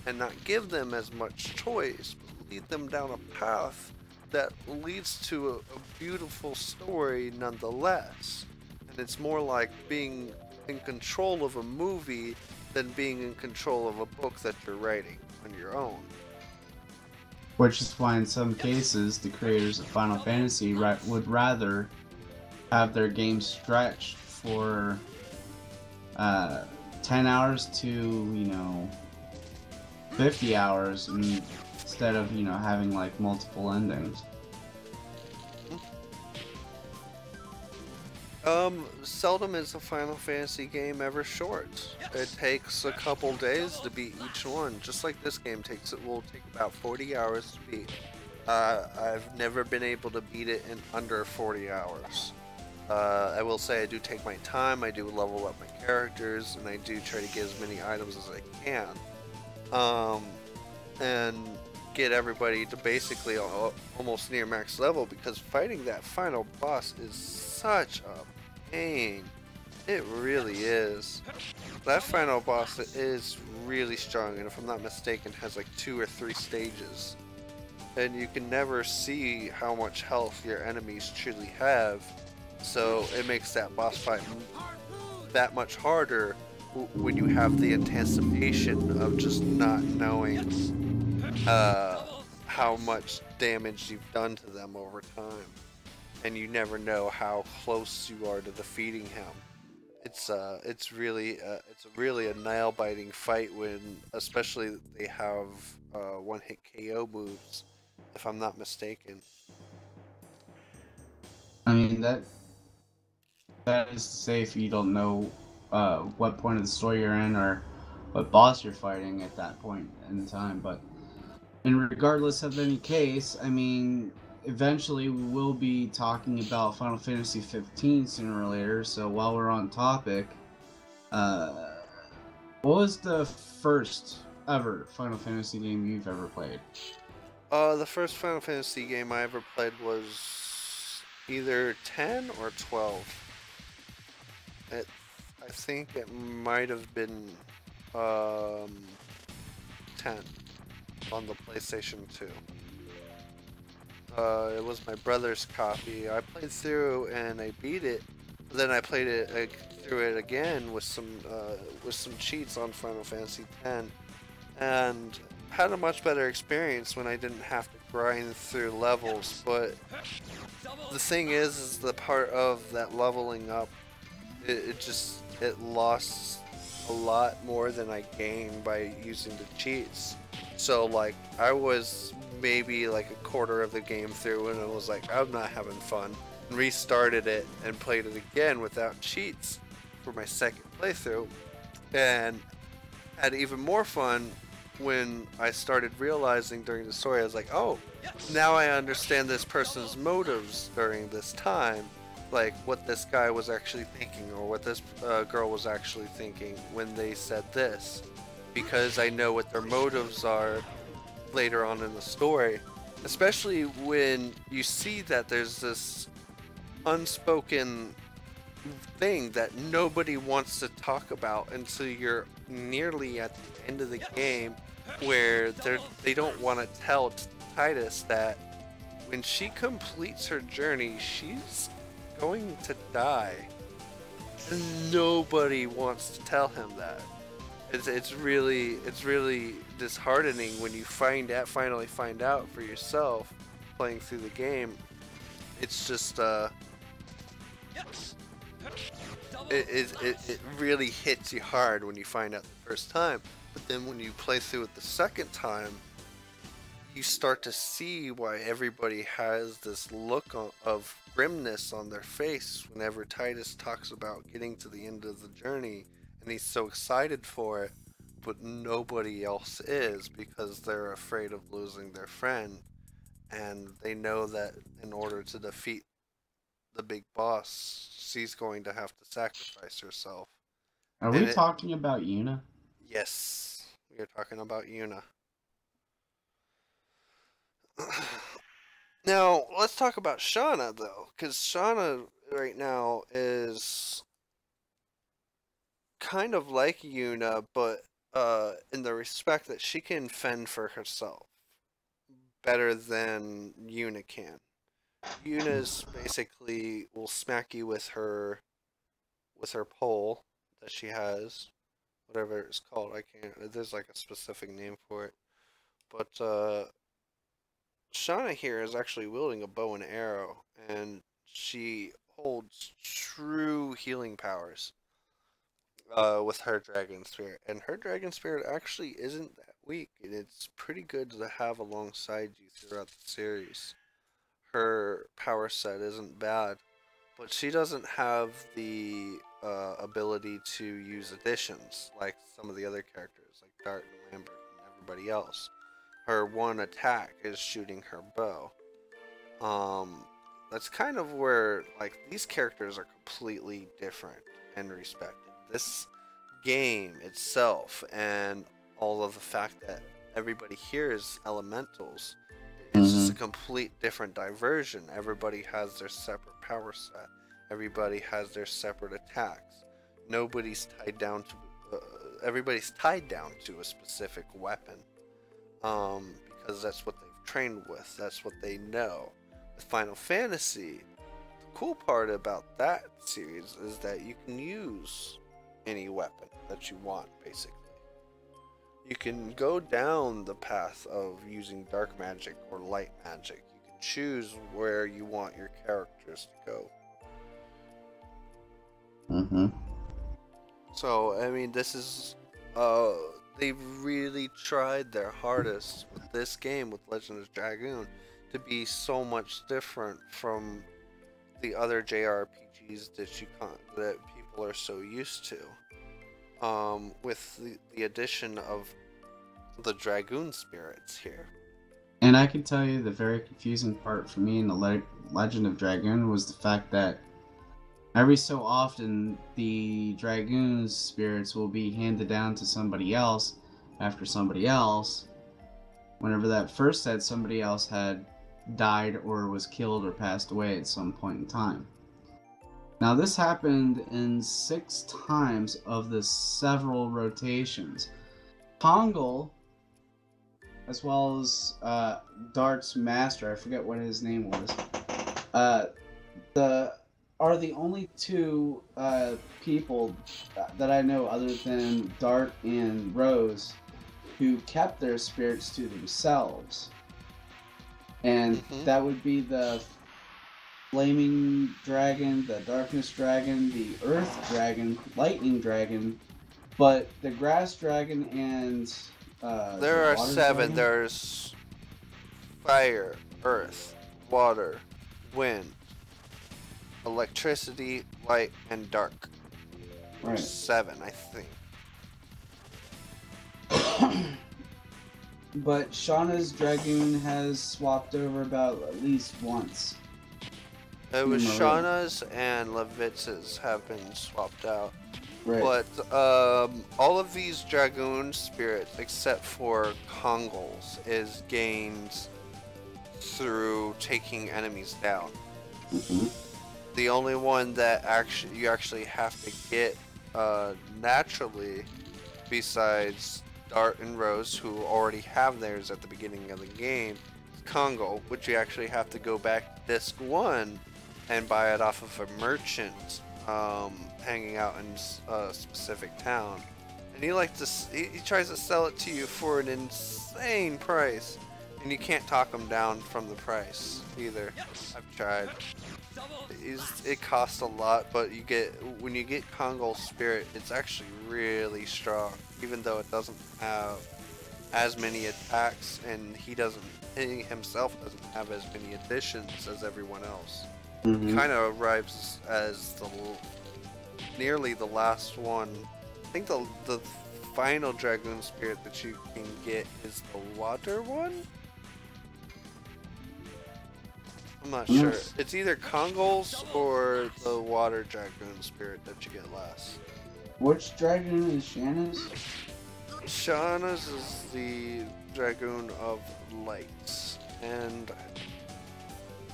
and not give them as much choice, but lead them down a path that leads to a beautiful story nonetheless. And it's more like being in control of a movie than being in control of a book that you're writing on your own. Which is why in some cases the creators of Final Fantasy would rather have their game stretched for 10 hours to, 50 hours instead of, having like multiple endings. Seldom is a Final Fantasy game ever short. It takes a couple days to beat each one, just like this game will take about 40 hours to beat. I've never been able to beat it in under 40 hours. I will say I do take my time, I do level up my characters, and I do try to get as many items as I can. And get everybody to basically almost near max level, because fighting that final boss is such a pain. It really is. That final boss is really strong, and if I'm not mistaken has like 2 or 3 stages. And you can never see how much health your enemies truly have, so it makes that boss fight that much harder when you have the anticipation of just not knowing how much damage you've done to them over time, and you never know how close you are to defeating him. It's really a nail-biting fight when, especially they have one-hit KO moves, if I'm not mistaken. I mean, that is to say if you don't know what point of the story you're in or what boss you're fighting at that point in time. But regardless of any case, I mean, eventually we will be talking about Final Fantasy 15 sooner or later. So while we're on topic, what was the first ever Final Fantasy game you've ever played? The first Final Fantasy game I ever played was either 10 or 12. I think it might have been 10 on the PlayStation 2. It was my brother's copy. I played through and I beat it. Then I played it through it again with some cheats on Final Fantasy X, and had a much better experience when I didn't have to grind through levels. But the thing is the part of that leveling up, it lost a lot more than I gained by using the cheats. So like I was maybe like a quarter of the game through and I was like, I'm not having fun, and restarted it and played it again without cheats for my second playthrough, and had even more fun when I started realizing during the story. I was like, oh, now I understand this person's motives during this time, like what this guy was actually thinking or what this girl was actually thinking when they said this, because I know what their motives are later on in the story, especially when you see that there's this unspoken thing that nobody wants to talk about until you're nearly at the end of the game, where they don't want to tell Titus that when she completes her journey, she's going to die. And nobody wants to tell him that. It's really disheartening when you finally find out for yourself playing through the game. It's just it really hits you hard when you find out the first time. But then when you play through it the second time, you start to see why everybody has this look of grimness on their face whenever Titus talks about getting to the end of the journey, and he's so excited for it, but nobody else is because they're afraid of losing their friend, and they know that in order to defeat the big boss, she's going to have to sacrifice herself. Are we talking about Yuna? Yes, we are talking about Yuna. Now, let's talk about Shauna, though, because Shauna right now is kind of like Yuna, but in the respect that she can fend for herself better than Yuna can. Yuna's basically will smack you with her pole that she has, whatever it's called. I can't. There's like a specific name for it, but Shauna here is actually wielding a bow and arrow, and she holds true healing powers with her dragon spirit. And her dragon spirit actually isn't that weak, and it's pretty good to have alongside you throughout the series. Her power set isn't bad, but she doesn't have the ability to use additions like some of the other characters, like Dart and Lambert and everybody else. Her one attack is shooting her bow. That's kind of where, like, these characters are completely different and respected. This game itself and all of the fact that everybody here is elementals, it's just a complete different diversion. Everybody has their separate power set. Everybody has their separate attacks. Nobody's tied down to, everybody's tied down to a specific weapon. Because that's what they've trained with, that's what they know. With Final Fantasy, the cool part about that series is that you can use any weapon that you want, basically. You can go down the path of using dark magic or light magic. You can choose where you want your characters to go. So, I mean, this is, they've really tried their hardest with this game, with Legend of Dragoon, to be so much different from the other JRPGs that people are so used to. With the addition of the Dragoon spirits here. And I can tell you the very confusing part for me in the Legend of Dragoon was the fact that every so often the Dragoon spirits will be handed down to somebody else after somebody else, whenever that first set somebody else had died or was killed or passed away at some point in time. Now this happened in 6 times of the several rotations. Pongal, as well as Dart's master, I forget what his name was, are the only 2 people that I know other than Dart and Rose who kept their spirits to themselves. And that would be the Flaming Dragon, the Darkness Dragon, the Earth Dragon, Lightning Dragon, but the Grass Dragon and there are 7. Dragon? There's fire, earth, water, wind, electricity, light, and dark. Right. 7, I think. But Shauna's Dragoon has swapped over about at least once. It was Shauna's and Levitz's have been swapped out. Right. But all of these Dragoon spirits, except for Kongal's, is gained through taking enemies down. The only one that you actually have to get naturally, besides Dart and Rose, who already have theirs at the beginning of the game, is Congo, which you actually have to go back to disc 1 and buy it off of a merchant hanging out in a specific town. And he tries to sell it to you for an insane price, and you can't talk him down from the price either. I've tried. It costs a lot, but when you get Congo's spirit, it's actually really strong, even though it doesn't have as many attacks, and he himself doesn't have as many additions as everyone else. Mhm. Kind of arrives as nearly the last one. I think the final Dragoon spirit that you can get is the water one? I'm not sure. It's either Congo's or the water Dragoon spirit that you get last. Which dragoon is Shanna's? Shauna's is the Dragoon of Lights, and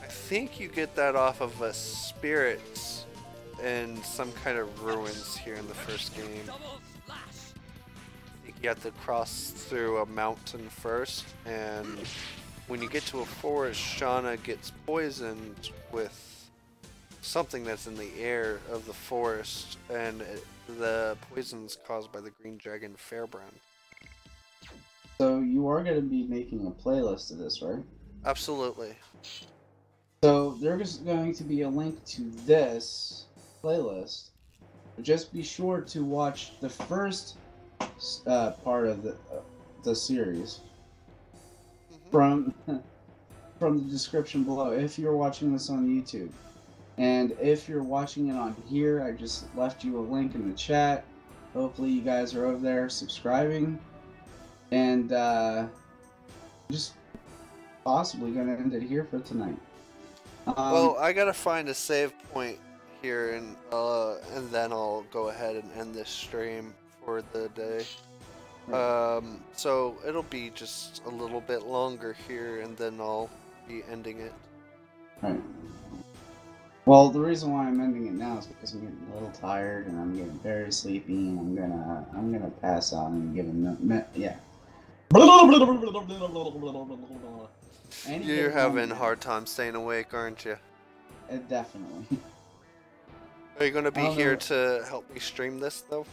I think you get that off of a spirits and some kind of ruins here in the first game. I think you have to cross through a mountain first, and when you get to a forest, Shauna gets poisoned with something that's in the air of the forest, and the poison's caused by the green dragon Fairbrand. So you are going to be making a playlist of this, right? Absolutely. So there's going to be a link to this playlist. Just be sure to watch the first part of the series from the description below if you're watching this on YouTube. And if you're watching it on here, I just left you a link in the chat. Hopefully you guys are over there subscribing. And just possibly going to end it here for tonight. Well, I gotta find a save point here, and then I'll go ahead and end this stream for the day. So it'll be just a little bit longer here, and then I'll be ending it. Right. Well, the reason why I'm ending it now is because I'm getting a little tired and I'm getting very sleepy, and I'm gonna pass out and give a yeah. You're having a hard time staying awake, aren't you? Definitely. Are you gonna be here to help me stream this though?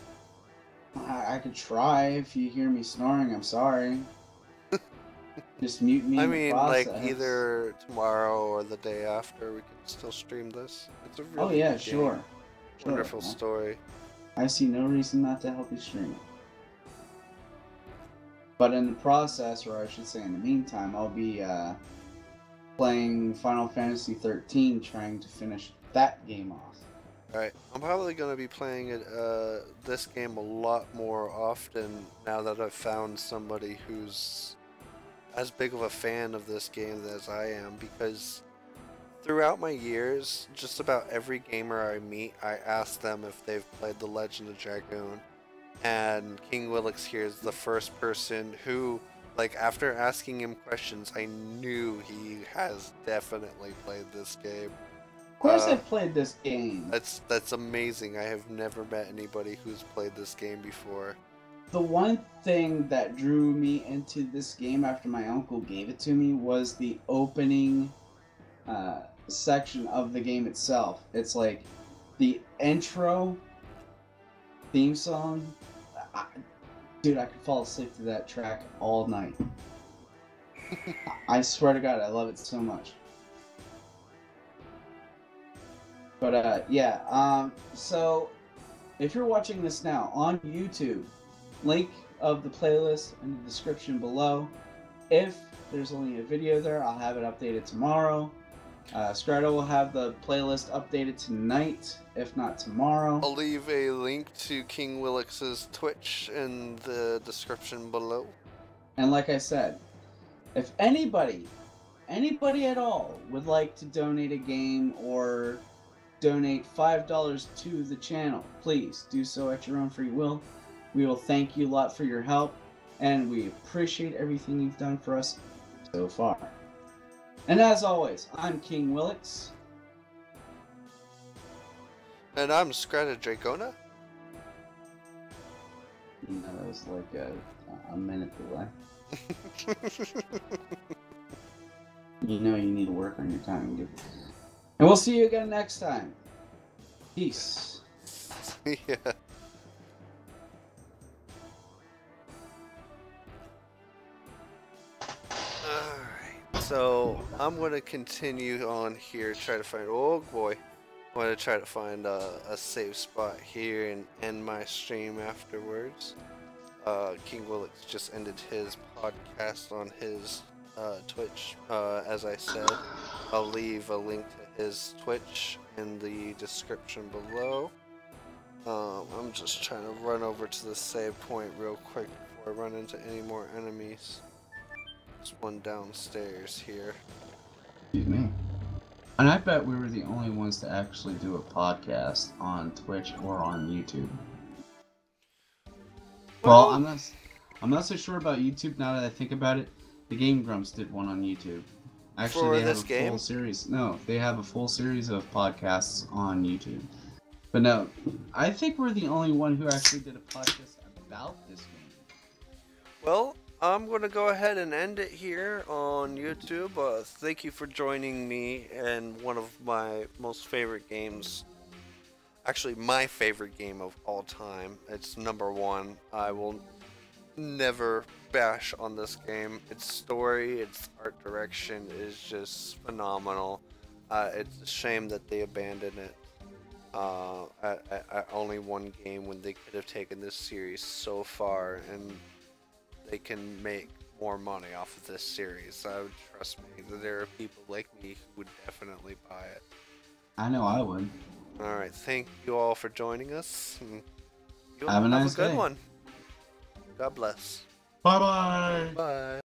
I could try. If you hear me snoring, I'm sorry. Just mute me. I in the mean, process. like either tomorrow or the day after, we can still stream this. It's a really Oh yeah, good game. sure. Wonderful story. I see no reason not to help you stream it. But in the process, or I should say in the meantime, I'll be playing Final Fantasy 13, trying to finish that game off. Alright, I'm probably going to be playing this game a lot more often now that I've found somebody who's as big of a fan of this game as I am, because throughout my years, just about every gamer I meet, I ask them if they've played The Legend of Dragoon. And KingWillex here is the first person who, like, after asking him questions, I knew he has definitely played this game. Of course I've played this game. That's amazing. I have never met anybody who's played this game before. The one thing that drew me into this game after my uncle gave it to me was the opening section of the game itself. It's like the intro theme song. Dude, I could fall asleep to that track all night. I swear to God, I love it so much. But yeah, so if you're watching this now on YouTube, link of the playlist in the description below. If there's only a video there, I'll have it updated tomorrow. Scrado will have the playlist updated tonight, if not tomorrow. I'll leave a link to KingWillex's Twitch in the description below. And like I said, if anybody at all would like to donate a game or donate $5 to the channel, please do so at your own free will. We will thank you a lot for your help, and we appreciate everything you've done for us so far. And as always, I'm KingWillex. And I'm Scrata Dragona. That was like a minute delay. You know you need to work on your time, dude. And we'll see you again next time. Peace. Yeah. Alright, so I'm gonna continue on here, try to find, oh boy, I'm gonna try to find a safe spot here and end my stream afterwards. KingWillex just ended his podcast on his Twitch. As I said, I'll leave a link to his Twitch in the description below. I'm just trying to run over to the save point real quick before I run into any more enemies. There's one downstairs here. Excuse me. And I bet we were the only ones to actually do a podcast on Twitch or on YouTube. Well, I'm not so sure about YouTube now that I think about it. The Game Grumps did one on YouTube. Actually, they have a full series. No, they have a full series of podcasts on YouTube. But no, I think we're the only one who actually did a podcast about this game. Well, I'm going to go ahead and end it here on YouTube. Thank you for joining me in one of my most favorite games. Actually, my favorite game of all time. It's #1. I will never bash on this game. Its story, its art direction is just phenomenal. It's a shame that they abandoned it at only one game when they could have taken this series so far, and they can make more money off of this series. Trust me, there are people like me who would definitely buy it. I know I would. Alright, thank you all for joining us. And Have a nice good day. one. God bless. Bye-bye. Bye.